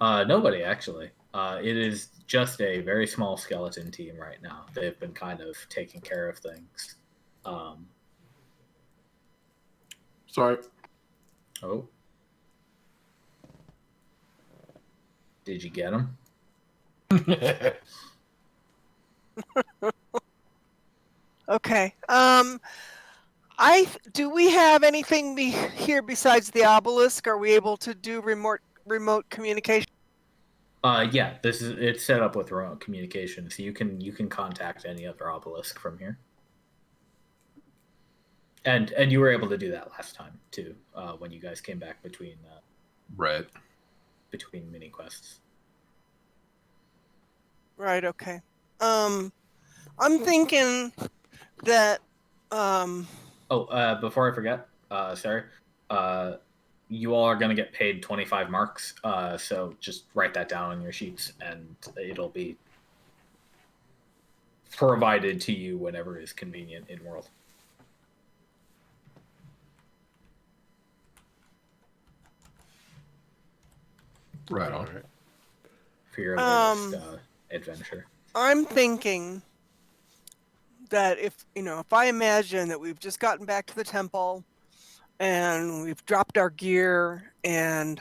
A: Nobody, actually. It is just a very small skeleton team right now. They've been kind of taking care of things.
C: Sorry.
A: Oh. Did you get him?
D: Okay. Do we have anything here besides the obelisk? Are we able to do remote communication?
A: Yeah, it's set up with remote communication, so you can contact any other obelisk from here. And you were able to do that last time too, when you guys came back between
C: Right.
A: between mini quests.
D: Right. Okay. I'm thinking that.
A: Oh, before I forget, sorry. You all are going to get paid 25 marks, so just write that down on your sheets, and it'll be provided to you whenever is convenient in world.
C: Right
B: All
C: on.
B: right.
A: for your latest adventure?
D: I'm thinking that if I imagine that we've just gotten back to the temple and we've dropped our gear and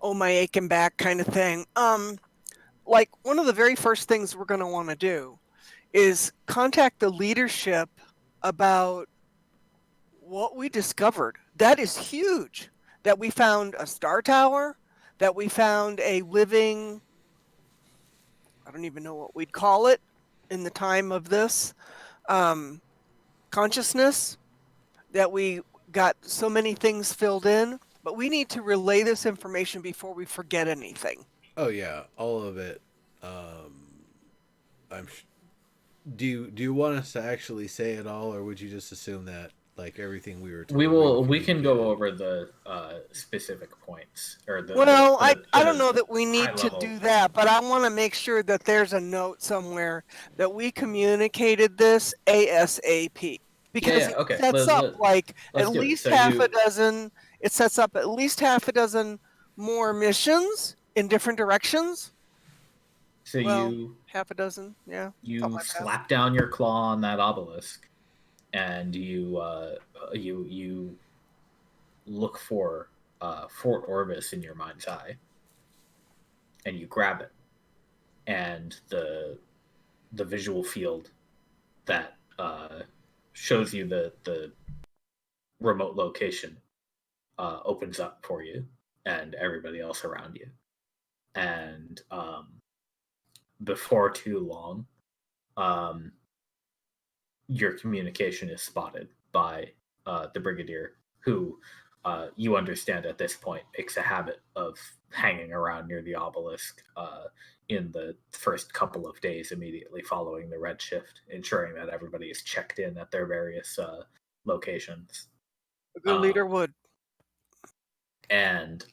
D: oh my aching back kind of thing, like one of the very first things we're going to want to do is contact the leadership about what we discovered. That is huge. That we found a star tower, that we found a living, I don't even know what we'd call it in the time of this, consciousness, that we got so many things filled in, but we need to relay this information before we forget anything.
B: Oh yeah, all of it. I'm. Do you want us to actually say it all, or would you just assume that like everything we were told?
A: We can go over the specific points or
D: Well,
A: the
D: I don't know that we
A: high
D: need to
A: level.
D: do that, but I want to make sure that there's a note somewhere that we communicated this ASAP because
A: Yeah,
D: it
A: okay.
D: sets up like at
A: Let's do it.
D: least
A: So
D: half a dozen. It sets up at least half a dozen more missions in different directions.
A: so
D: Well,
A: you
D: half a dozen, yeah.
A: you slap down your claw on that obelisk, and you look for Fort Orbis in your mind's eye, and you grab it, and the visual field that shows you the remote location opens up for you and everybody else around you, and before too long, um, your communication is spotted by the brigadier, who you understand at this point makes a habit of hanging around near the obelisk in the first couple of days immediately following the Redshift, ensuring that everybody is checked in at their various locations.
D: The leader would.
A: And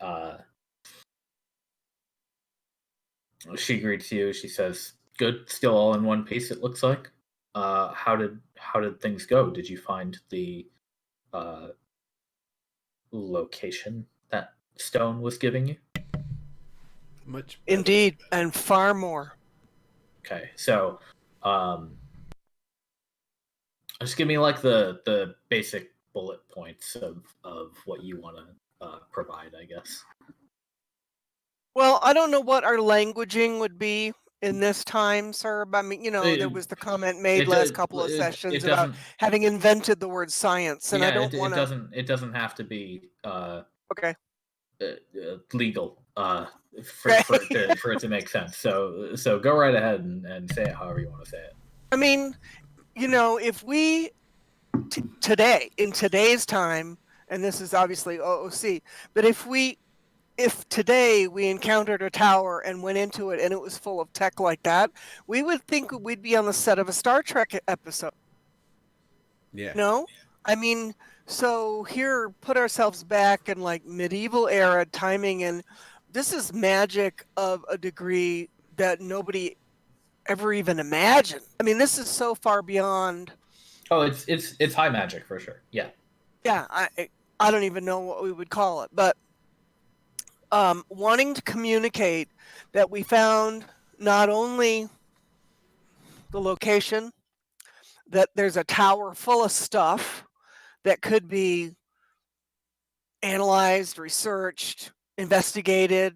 A: she greets you. She says, "Good, still all in one piece. It looks like. How did things go? Did you find the uh, location that Stone was giving you?"
B: Much better.
D: Indeed, and far more.
A: Okay, so just give me like the basic bullet points of what you want to provide, I guess.
D: Well, I don't know what our languaging would be in this time, sir. But I mean, there
A: It,
D: was the comment made
A: it,
D: last
A: does-
D: couple of sessions
A: it
D: about
A: doesn't.
D: having invented the word science, and I
A: Yeah,
D: don't want to.
A: it doesn't have to be
D: Okay.
A: legal
D: Okay.
A: for it to make sense. So go right ahead and say it however you want to say it.
D: I mean, if we today in today's time, and this is obviously OOC, but if today we encountered a tower and went into it and it was full of tech like that, we would think we'd be on the set of a Star Trek episode.
B: Yeah.
D: No? I mean, so here, put ourselves back in like medieval era timing, and this is magic of a degree that nobody ever even imagined. I mean, this is so far beyond.
A: Oh, it's high magic for sure. Yeah.
D: Yeah, I don't even know what we would call it, but wanting to communicate that we found not only the location, that there's a tower full of stuff that could be analyzed, researched, investigated.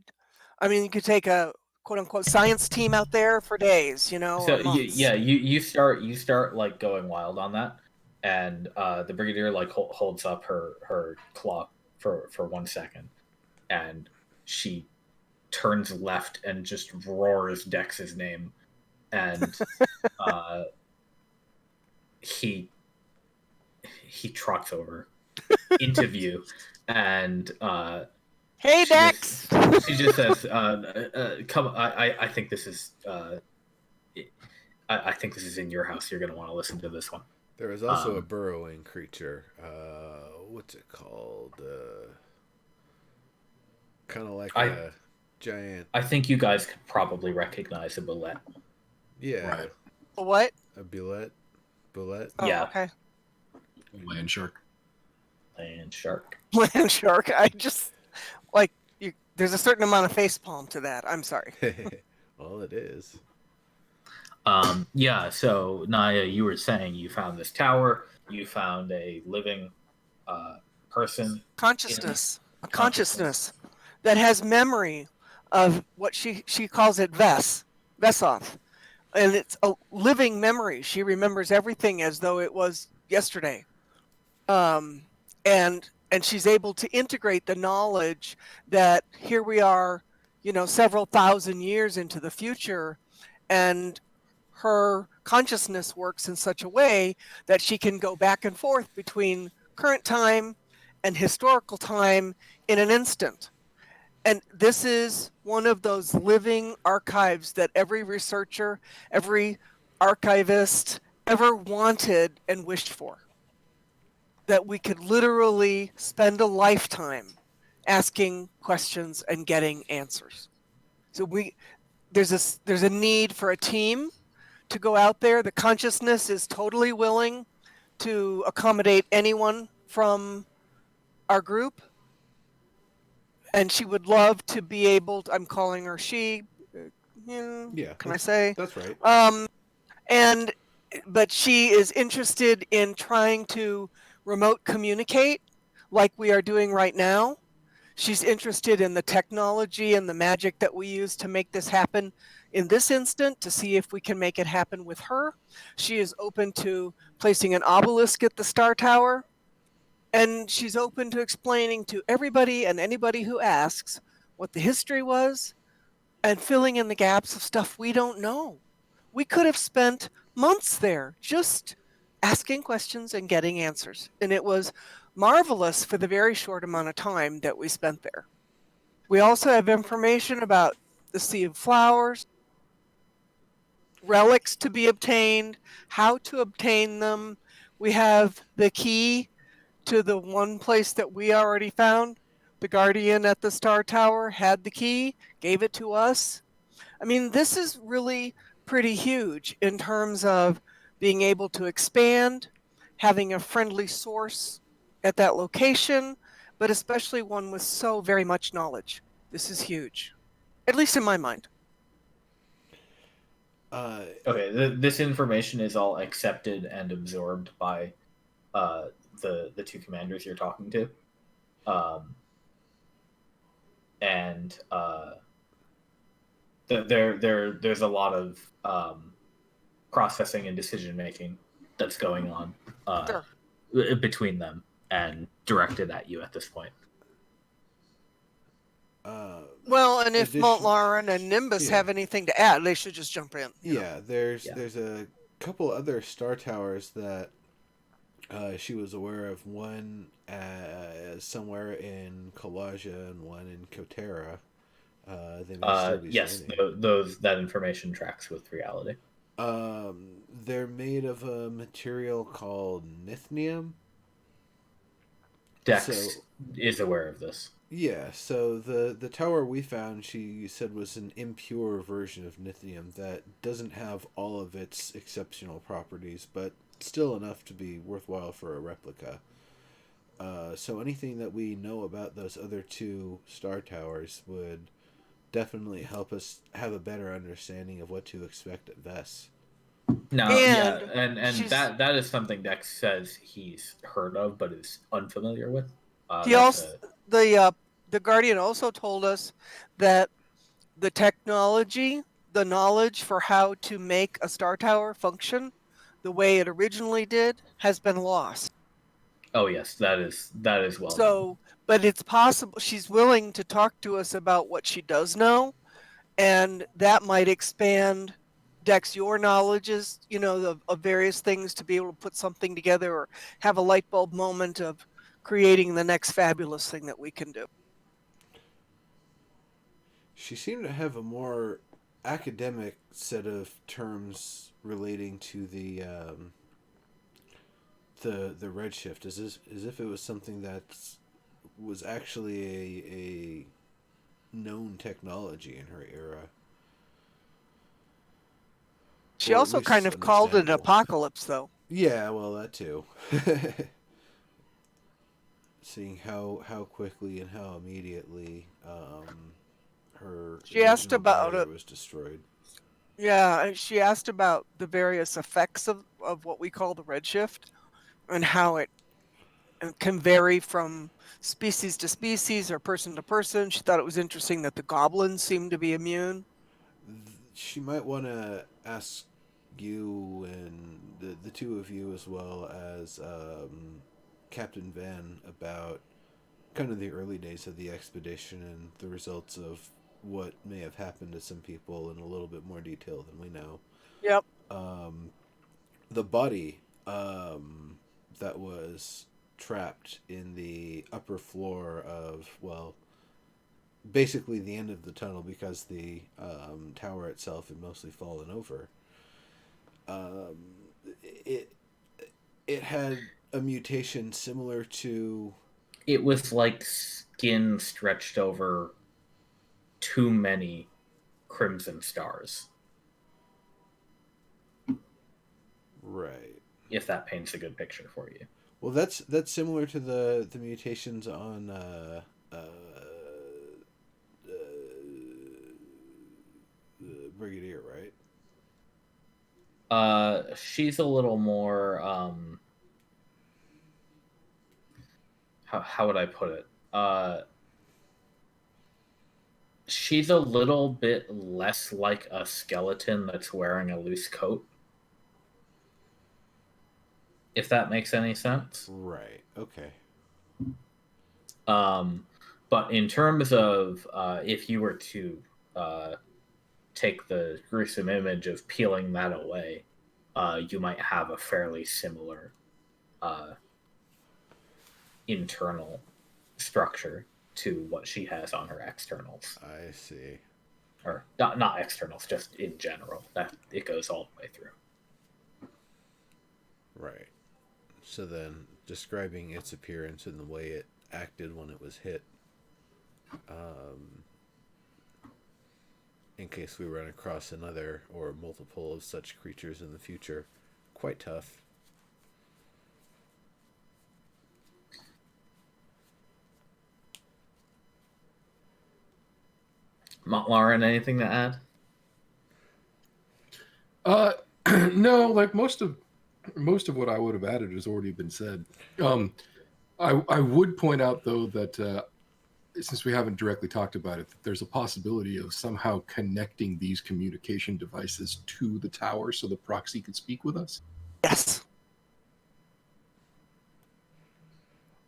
D: I mean, you could take a quote unquote science team out there for days,
A: So
D: or months.
A: you start like going wild on that, and the brigadier like holds up her claw for 1 second, and she turns left and just roars Dex's name, and he trots over into view, and
D: Hey, Dex!
A: she just says, "Come, I think this is I think this is in your house. You're going to want to listen to this one."
B: There is also a burrowing creature. What's it called? Kind of like a giant.
A: I think you guys could probably recognize a bullet.
B: Yeah.
C: Right.
D: What?
B: A bullet. Bullet.
D: Oh,
A: Yeah.
D: okay.
C: Land shark.
A: Land shark.
D: Land shark. I just like There's a certain amount of facepalm to that. I'm sorry.
B: Well, it is.
A: Yeah, so Naya, you were saying you found this tower, you found a living person in
D: Consciousness, a
A: consciousness.
D: consciousness that has memory of what she calls it Vesov, and it's a living memory. She remembers everything as though it was yesterday, um, and she's able to integrate the knowledge that here we are, several thousand years into the future, and her consciousness works in such a way that she can go back and forth between current time and historical time in an instant. And this is one of those living archives that every researcher, every archivist ever wanted and wished for. That we could literally spend a lifetime asking questions and getting answers. So there's a need for a team to go out there. The consciousness is totally willing to accommodate anyone from our group, and she would love to be able to, I'm calling her she,
B: Yeah,
D: can I say?
B: that's right.
D: And but she is interested in trying to remote communicate like we are doing right now. She's interested in the technology and the magic that we use to make this happen in this instant, to see if we can make it happen with her. She is open to placing an obelisk at the Star Tower, and she's open to explaining to everybody and anybody who asks what the history was and filling in the gaps of stuff we don't know. We could have spent months there just asking questions and getting answers. And it was marvelous for the very short amount of time that we spent there. We also have information about the Sea of Flowers, relics to be obtained, how to obtain them. We have the key to the one place that we already found. The Guardian at the Star Tower had the key, gave it to us. I mean, this is really pretty huge in terms of being able to expand, having a friendly source at that location, but especially one with so very much knowledge. This is huge, at least in my mind.
A: Okay, this information is all accepted and absorbed by the two commanders you're talking to, and there's a lot of processing and decision making that's going on between them and directed at you at this point.
D: Well, and if Montlaran and Nimbus have anything to add, they should just jump in.
B: There's a couple other star towers that she was aware of. One somewhere in Kalaja and one in Kotera.
A: Yes, that information tracks with reality.
B: They're made of a material called nithnium.
A: Dex is aware of this.
B: Yeah, so the tower we found, she said, was an impure version of nithnium that doesn't have all of its exceptional properties, but still enough to be worthwhile for a replica. So anything that we know about those other two star towers would definitely help us have a better understanding of what to expect at VES.
A: No, and that is something Dex says he's heard of but is unfamiliar with.
D: He also the Guardian also told us that the technology, the knowledge for how to make a star tower function the way it originally did has been lost.
A: Oh yes, that is well.
D: So, but it's possible she's willing to talk to us about what she does know, and that might expand Dex your knowledges, of various things, to be able to put something together or have a light bulb moment of creating the next fabulous thing that we can do.
B: She seemed to have a more academic set of terms relating to the redshift, as if it was something that was actually a known technology in her era.
D: She also kind of called it an apocalypse, though.
B: Yeah, well, that too. seeing how quickly and how immediately her
D: She asked
B: original
D: about
B: barrier
D: it.
B: was destroyed.
D: Yeah, she asked about the various effects of what we call the redshift and how it can vary from species to species or person to person. She thought it was interesting that the goblins seemed to be immune.
B: She might want to ask you and the two of you as well as Captain Van about kind of the early days of the expedition and the results of what may have happened to some people in a little bit more detail than we know.
D: Yep.
B: Um, the body that was trapped in the upper floor of, well, basically the end of the tunnel because the tower itself had mostly fallen over. Um, it it had a mutation similar to.
A: It was like skin stretched over too many crimson stars,
B: Right.
A: if that paints a good picture for you.
B: Well, that's similar to the mutations on Brigadier, right?
A: She's a little more how would I put it? She's a little bit less like a skeleton that's wearing a loose coat, if that makes any sense.
B: Right. Okay.
A: Um, but in terms of if you were to take the gruesome image of peeling that away, you might have a fairly similar uh, internal structure to what she has on her externals,
B: I see.
A: or not externals, just in general. That it goes all the way through.
B: Right. So then, describing its appearance and the way it acted when it was hit, um, in case we run across another or multiple of such creatures in the future, quite tough.
A: Lauren, anything to add?
C: Uh, no, like most of what I would have added has already been said. Um, I would point out though that since we haven't directly talked about it, that there's a possibility of somehow connecting these communication devices to the tower so the proxy could speak with us.
D: Yes.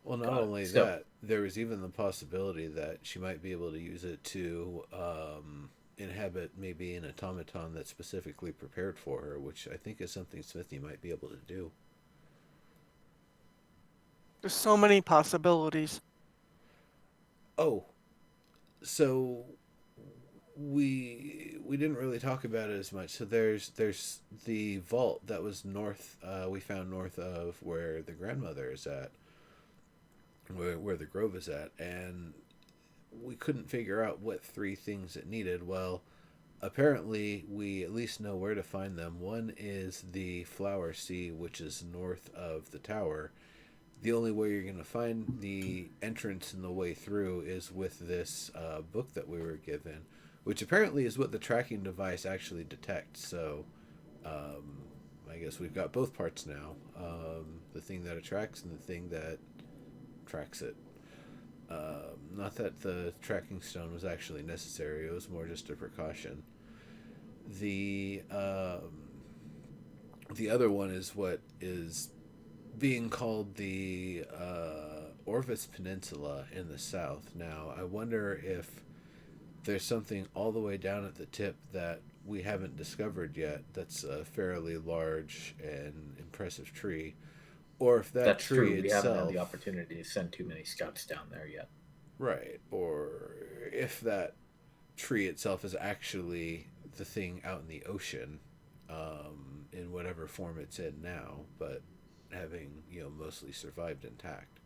B: Well, not
A: Got it.
B: only
A: So
B: that, there was even the possibility that she might be able to use it to inhabit maybe an automaton that's specifically prepared for her, which I think is something Smithy might be able to do.
D: There's so many possibilities.
B: Oh, so we didn't really talk about it as much. So there's the vault that was north. We found north of where the grandmother is at, where the grove is at, and we couldn't figure out what three things it needed. Well, apparently we at least know where to find them. One is the Flower Sea, which is north of the tower. The only way you're going to find the entrance and the way through is with this book that we were given, which apparently is what the tracking device actually detects. So um, I guess we've got both parts now, the thing that attracts and the thing that tracks it. Not that the tracking stone was actually necessary, it was more just a precaution. The the other one is what is being called the Orvis Peninsula in the south. Now, I wonder if there's something all the way down at the tip that we haven't discovered yet that's a fairly large and impressive tree, or if that
A: that's
B: tree
A: true. We haven't had the
B: itself.
A: opportunity to send too many scouts down there yet.
B: Right, or if that tree itself is actually the thing out in the ocean, in whatever form it's in now, but having mostly survived intact.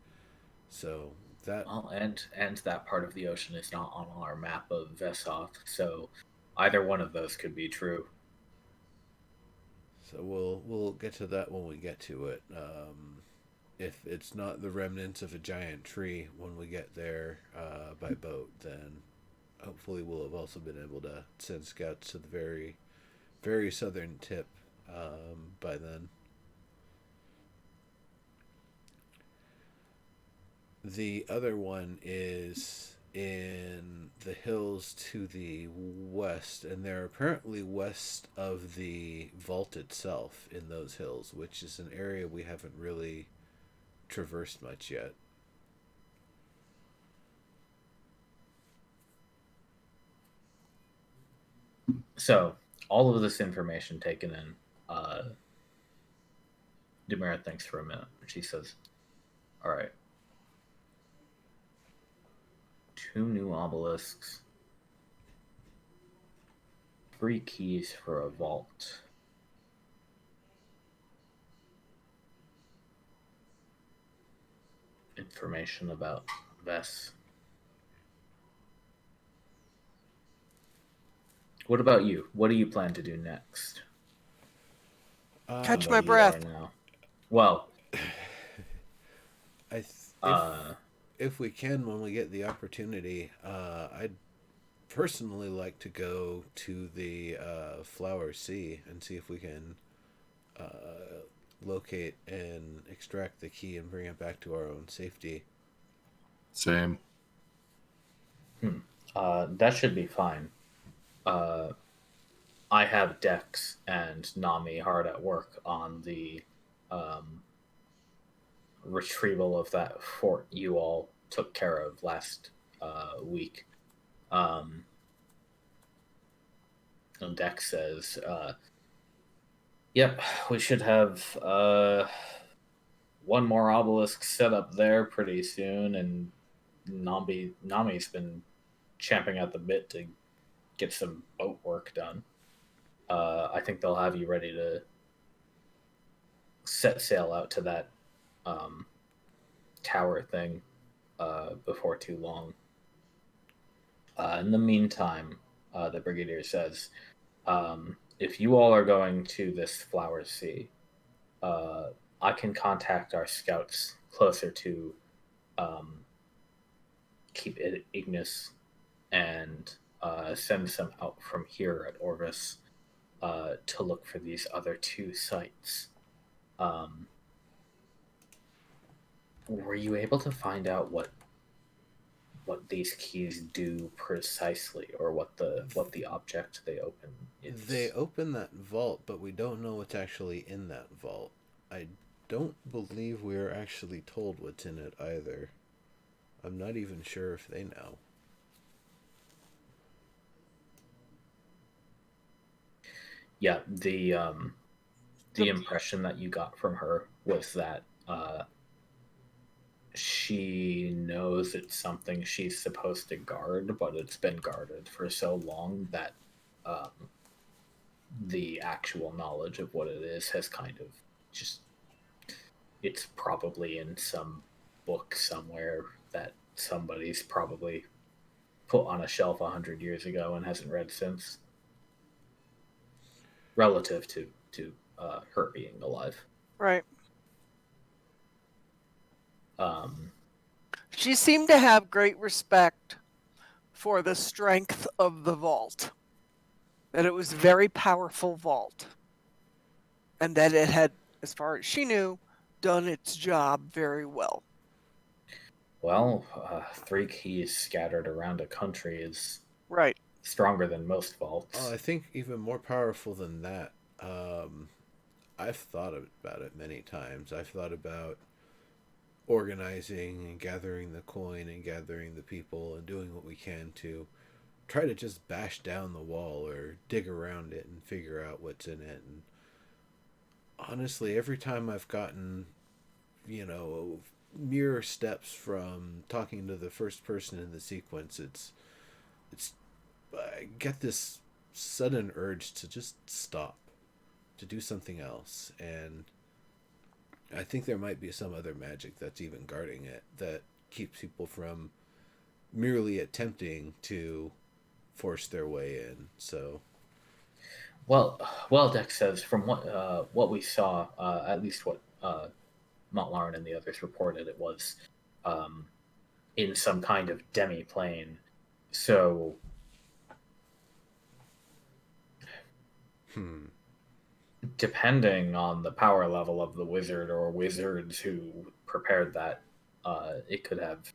B: So that.
A: Well, and that part of the ocean is not on our map of Vesoth, so either one of those could be true.
B: So we'll get to that when we get to it. if it's not the remnants of a giant tree when we get there by boat, then hopefully we'll have also been able to send scouts to the very, very southern tip by then. The other one is in the hills to the west, and they're apparently west of the vault itself in those hills, which is an area we haven't really traversed much yet.
A: So all of this information taken in, Demira thinks for a minute. She says, "All right, 2 new obelisks, 3 keys for a vault. Information about Vess. What about you? What do you plan to do next?
D: Catch
A: Where
D: my
A: you are
D: breath.
A: now. Well,
B: I th-
A: uh,
B: if we can, when we get the opportunity, I'd personally like to go to the Flower Sea and see if we can locate and extract the key and bring it back to our own safety.
C: Same.
A: that should be fine. Uh, I have Dex and Nami hard at work on the um, retrieval of that fort you all took care of last week. Um, and Dex says, "Yep, we should have one more obelisk set up there pretty soon." And Nami's been champing at the bit to get some boat work done. I think they'll have you ready to set sail out to that um, tower thing before too long. In the meantime, the Brigadier says, if you all are going to this Flower Sea, uh, I can contact our scouts closer to um, Keep Ignis and send some out from here at Orvis to look for these other 2 sites. Um, were you able to find out what these keys do precisely, or what the object they open is?
B: They open that vault, but we don't know what's actually in that vault. I don't believe we're actually told what's in it either. I'm not even sure if they know.
A: Yeah, the impression that you got from her was that she knows it's something she's supposed to guard, but it's been guarded for so long that um, the actual knowledge of what it is has kind of just, it's probably in some book somewhere that somebody's probably put on a shelf 100 years ago and hasn't read since, relative to her being alive.
D: Right.
A: Um,
D: She seemed to have great respect for the strength of the vault, that it was a very powerful vault, and that it had, as far as she knew, done its job very well.
A: well, 3 keys scattered around a country is
D: Right.
A: stronger than most
B: Oh,
A: vaults.
B: I think even more powerful than that. I've thought about it many times. I've thought about organizing and gathering the coin and gathering the people and doing what we can to try to just bash down the wall or dig around it and figure out what's in it. And honestly, every time I've gotten, mere steps from talking to the first person in the sequence, it's I get this sudden urge to just stop, to do something else. And I think there might be some other magic that's even guarding it that keeps people from merely attempting to force their way in. So,
A: Well, Dex says, from what we saw, at least what Montlarn and the others reported, it was in some kind of demi-plane. So depending on the power level of the wizard or wizards who prepared that, it could have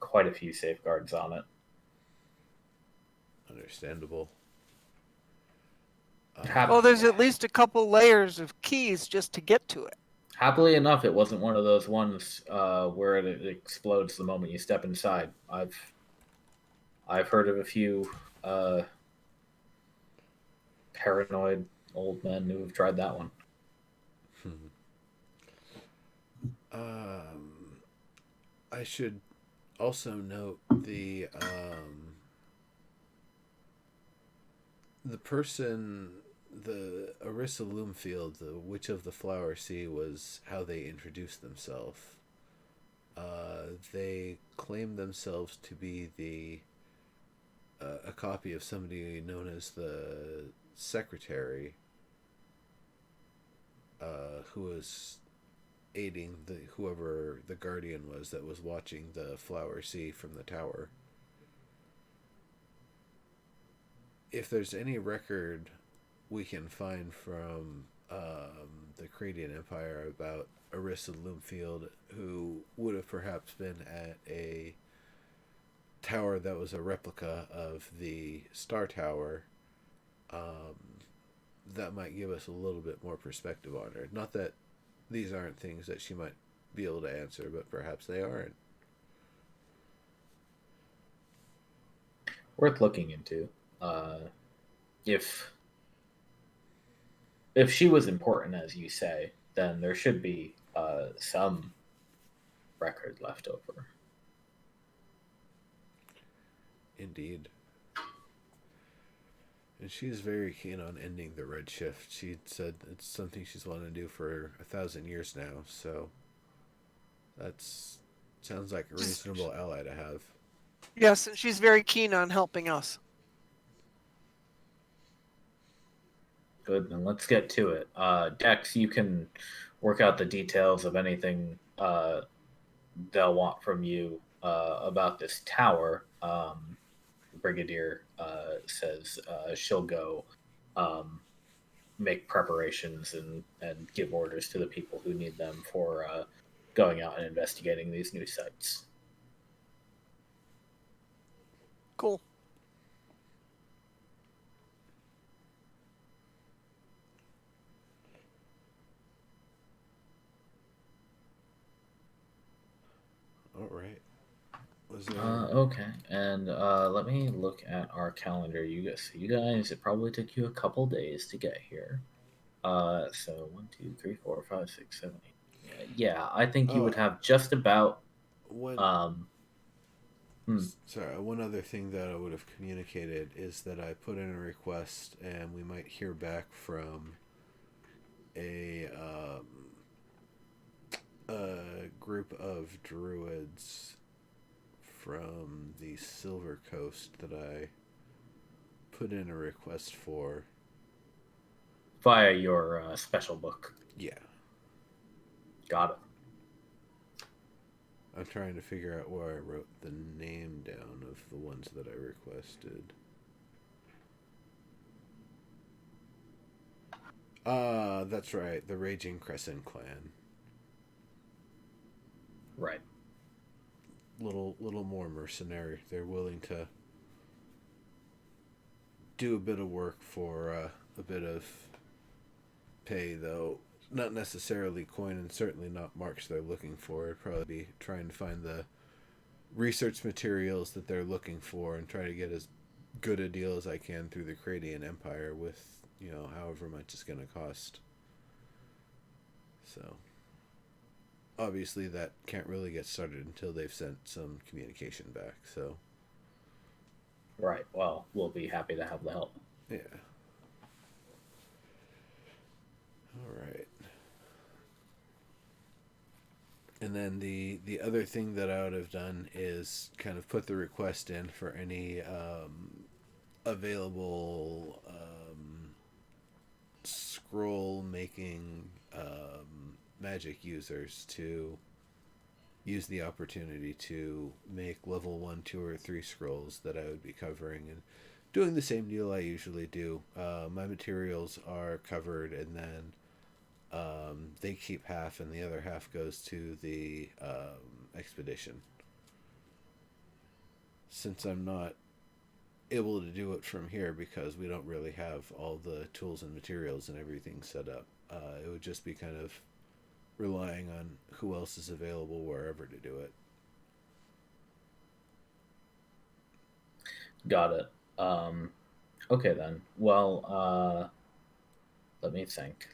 A: quite a few safeguards on it.
B: Understandable.
D: Well, there's at least a couple layers of keys just to get to it.
A: Happily enough, it wasn't one of those ones where it explodes the moment you step inside. I've heard of a few paranoid old men who have tried that one.
B: I should also note the person, the Arissa Loomfield, the Witch of the Flower Sea, was how they introduced themselves. They claimed themselves to be a copy of somebody known as the Secretary, who was aiding whoever the Guardian was that was watching the Flower Sea from the tower. If there's any record we can find from the Cradian Empire about Arissa Loomfield, who would have perhaps been at a tower that was a replica of the Star Tower, that might give us a little bit more perspective on her. Not that these aren't things that she might be able to answer, but perhaps they aren't.
A: Worth looking into. If she was important, as you say, then there should be some record left over.
B: Indeed. And she's very keen on ending the Redshift. She said it's something she's wanted to do for 1,000 years now, so that's sounds like a reasonable ally to have.
D: Yes, and she's very keen on helping us.
A: Good, then let's get to it. Dex, you can work out the details of anything they'll want from you about this tower. Brigadier says she'll go make preparations and give orders to the people who need them for going out and investigating these new sites.
D: Cool.
B: All right. Was there...
A: Okay, and let me look at our calendar. You guys, it probably took you a couple days to get here. So 1, 2, 3, 4, 5, 6, 7, 8. Yeah, I think you would have just about.
B: Sorry, one other thing that I would have communicated is that I put in a request, and we might hear back from a group of druids from the Silver Coast that I put in a request for.
A: Via your special book.
B: Yeah.
A: Got it.
B: I'm trying to figure out where I wrote the name down of the ones that I requested. That's right, the Raging Crescent Clan.
A: Right.
B: Little more mercenary. They're willing to do a bit of work for a bit of pay, though not necessarily coin, and certainly not marks they're looking for. It'd probably be trying to find the research materials that they're looking for and try to get as good a deal as I can through the Cradian Empire with, however much it's going to cost. So obviously that can't really get started until they've sent some communication back, so.
A: Right, well, we'll be happy to have the help.
B: Yeah. All right. And then the other thing that I would have done is kind of put the request in for any available scroll making magic users to use the opportunity to make level 1, 2, or 3 scrolls that I would be covering, and doing the same deal I usually do. My materials are covered, and then they keep half, and the other half goes to the expedition. Since I'm not able to do it from here because we don't really have all the tools and materials and everything set up, it would just be kind of relying on who else is available wherever to do it.
A: Got it. Okay then. Well, let me think.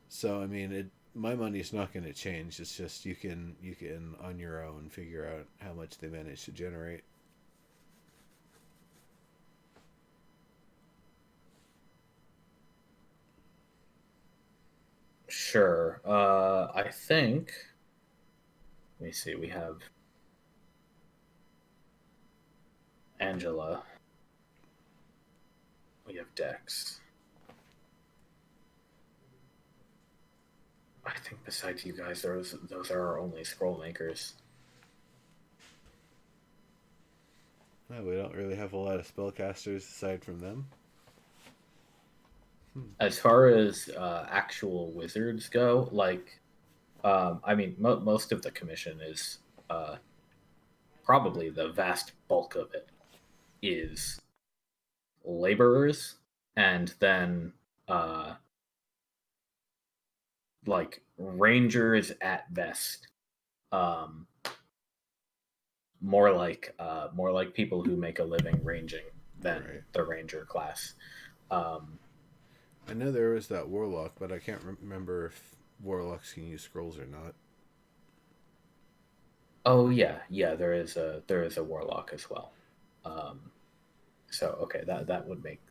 B: So I mean, my money's not going to change. It's just you can on your own figure out how much they manage to generate.
A: Sure. I think. Let me see. We have Angela. We have Dex. I think besides you guys, those are our only scroll makers.
B: No, we don't really have a lot of spellcasters aside from them.
A: As far as actual wizards go, like, I mean, most of the commission is probably the vast bulk of it is laborers, and then like rangers at best. Um, more like people who make a living ranging than
B: Right.
A: the ranger class.
B: I know there was that warlock, but I can't remember if warlocks can use scrolls or not.
A: Oh yeah, there is a warlock as well. Um, so okay, that would make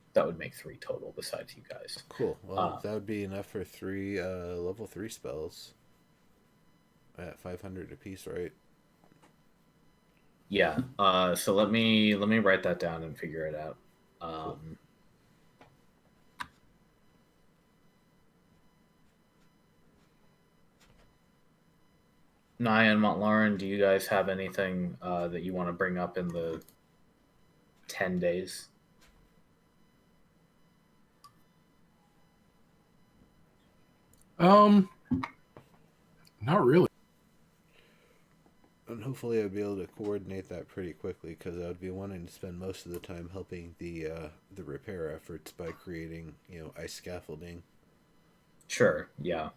A: three total besides you guys.
B: Cool. Well, that would be enough for 3 level 3 spells at 500 apiece, right?
A: Yeah. So let me write that down and figure it out.
B: Cool.
A: Naya and Montlarin, do you guys have anything that you want to bring up in the 10 days?
C: Not really.
B: And hopefully I'll be able to coordinate that pretty quickly because I would be wanting to spend most of the time helping the repair efforts by creating ice scaffolding.
A: Sure. Yeah.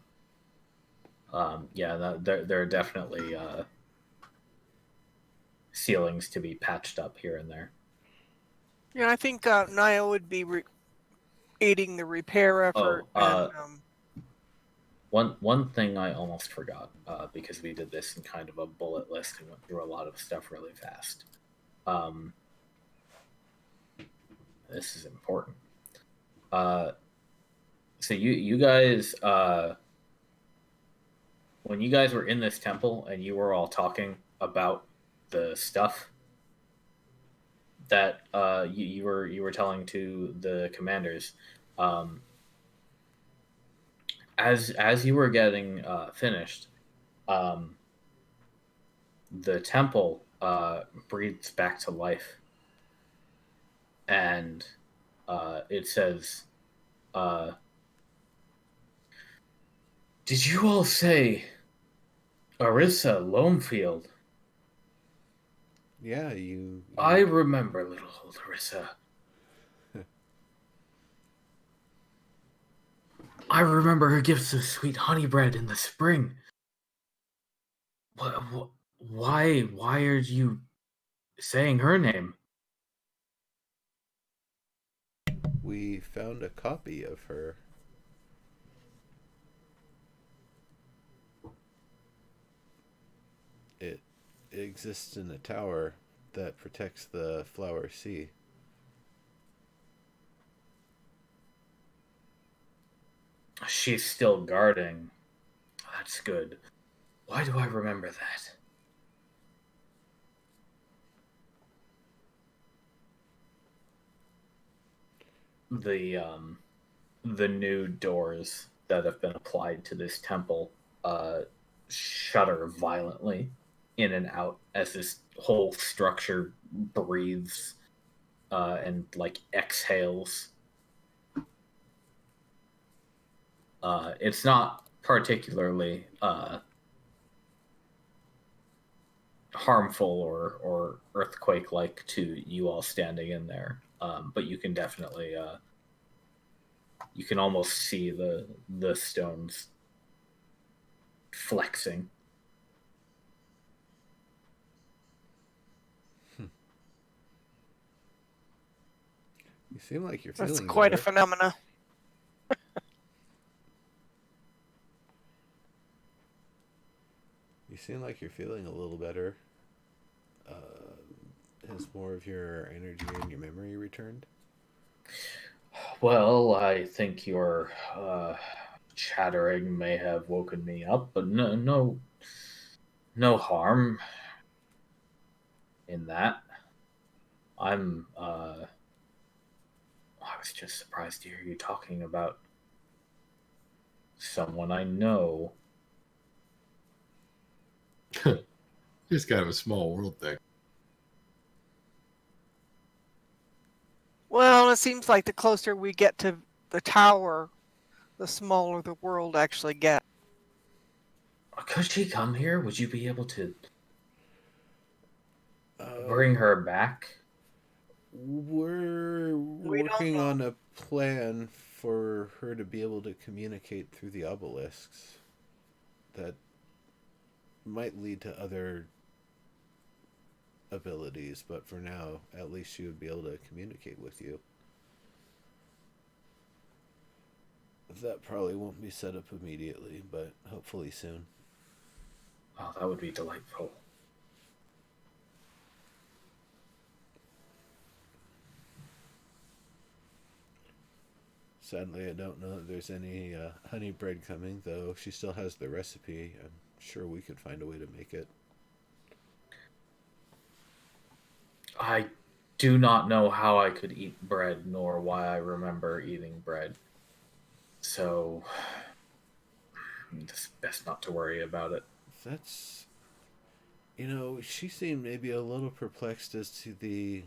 A: Yeah. There are definitely ceilings to be patched up here and there.
D: Yeah, I think Naya would be aiding the repair effort.
A: One thing I almost forgot because we did this in kind of a bullet list and went through a lot of stuff really fast. This is important. So you guys, when you guys were in this temple and you were all talking about the stuff that you were telling to the commanders, as you were getting finished, the temple breathes back to life, and it says, "Did you all say Arissa Loamfield?"
B: Yeah, you.
A: I remember little old Arissa. I remember her gifts of sweet honey bread in the spring. Why are you saying her name?
B: We found a copy of her. It exists in a tower that protects the Flower Sea.
A: She's still guarding. That's good. Why do I remember that? The new doors that have been applied to this temple shudder violently in and out as this whole structure breathes and like exhales. It's not particularly harmful or earthquake like to you all standing in there, but you can definitely you can almost see the stones flexing.
B: You seem like you're
D: That's
B: feeling
D: quite a
B: better.
D: phenomena.
B: You seem like you're feeling a little better. Has more of your energy and your memory returned?
A: Well, I think your chattering may have woken me up, but no harm in that. I'm I was just surprised to hear you talking about someone I know.
C: Just kind of a small world thing.
D: Well, it seems like the closer we get to the tower, the smaller the world actually gets.
A: Could she come here? Would you be able to
B: Uh,
A: bring her back?
B: we're
D: We don't
B: working
D: know.
B: on a plan for her to be able to communicate through the obelisks. That might lead to other abilities, but for now, at least she would be able to communicate with you. That probably won't be set up immediately, but hopefully soon.
A: Oh, that would be delightful.
B: Sadly, I don't know that there's any honey bread coming, though she still has the recipe. I'm sure we could find a way to make it.
A: I do not know how I could eat bread, nor why I remember eating bread. So, it's best not to worry about it.
B: That's. She seemed maybe a little perplexed as to the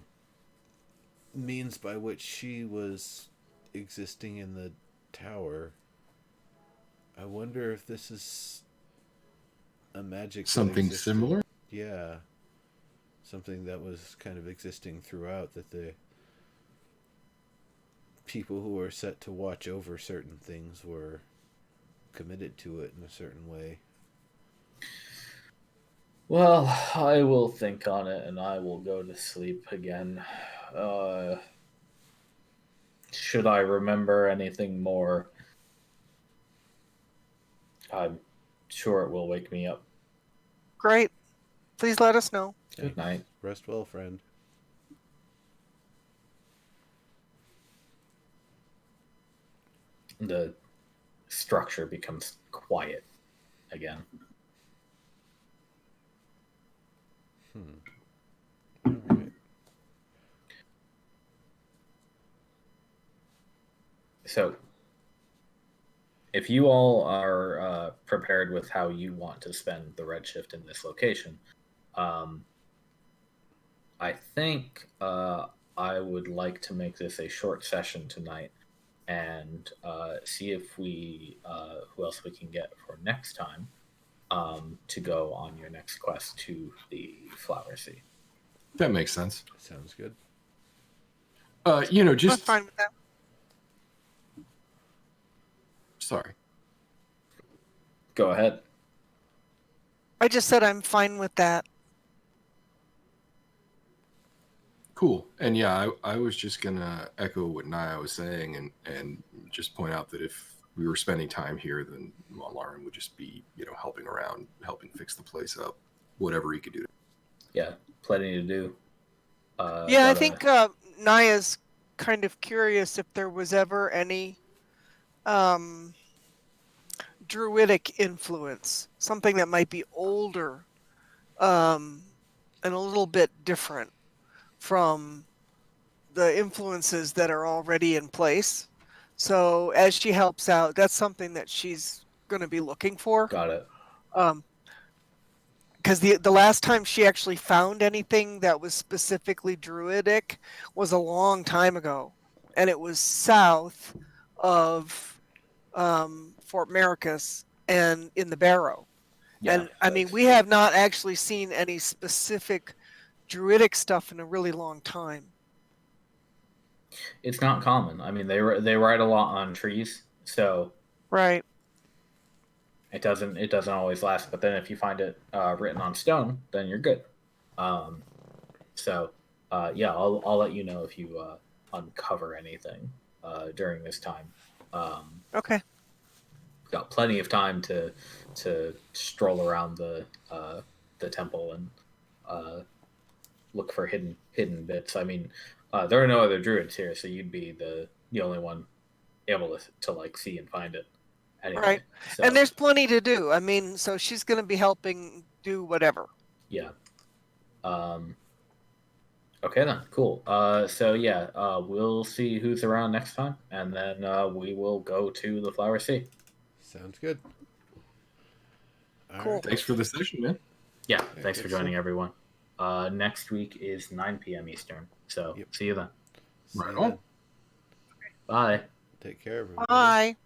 B: means by which she was existing in the tower. I wonder if this is a magic that
C: Something
B: existed.
C: similar?
B: Yeah. Something that was kind of existing throughout, that the people who were set to watch over certain things were committed to it in a certain way.
A: Well, I will think on it and I will go to sleep again. Should I remember anything more, I'm sure it will wake me up.
D: Great. Please let us know.
A: Good night.
B: Rest well, friend.
A: The structure becomes quiet again.
B: All right.
A: So, if you all are prepared with how you want to spend the redshift in this location, I think I would like to make this a short session tonight and see if we who else we can get for next time to go on your next quest to the Flower Sea.
C: That makes sense.
B: Sounds good.
D: I'm
C: Just
D: fine with that.
C: sorry.
A: Go ahead.
D: I just said I'm fine with that.
C: Cool. And yeah, I was just gonna echo what Naya was saying and just point out that if we were spending time here, then Lauren would just be, helping around, helping fix the place up, whatever he could do.
A: Yeah, plenty to do.
D: Yeah, I think Naya's kind of curious if there was ever any druidic influence, something that might be older and a little bit different from the influences that are already in place. So as she helps out, that's something that she's going to be looking for.
A: Got it.
D: Because the last time she actually found anything that was specifically druidic was a long time ago, and it was south of Fort Maricus and in the Barrow.
A: Yeah.
D: And I mean, we have not actually seen any specific druidic stuff in a really long time.
A: It's not common. I mean, they write a lot on trees, so
D: Right.
A: it doesn't always last. But then if you find it written on stone, then you're good. So yeah, I'll let you know if you uncover anything during this time.
D: Okay.
A: Got plenty of time to stroll around the temple and look for hidden bits. I mean, there are no other druids here, so you'd be the only one able to like see and find it. Anyway,
D: Right.
A: so,
D: And there's plenty to do. I mean, so she's going to be helping do whatever.
A: yeah. Okay then, cool. So yeah, we'll see who's around next time, and then we will go to the Flower Sea.
B: Sounds good. All
D: Cool.
B: right.
C: Thanks for the session, man.
A: Yeah,
B: Yeah,
A: thanks for
B: good
A: joining,
B: stuff.
A: everyone. Next week is 9 p.m. Eastern, so
B: Yep.
A: see you then.
B: See
C: Right
B: you
C: on.
B: then.
A: Bye.
B: Take care, everybody.
D: Bye.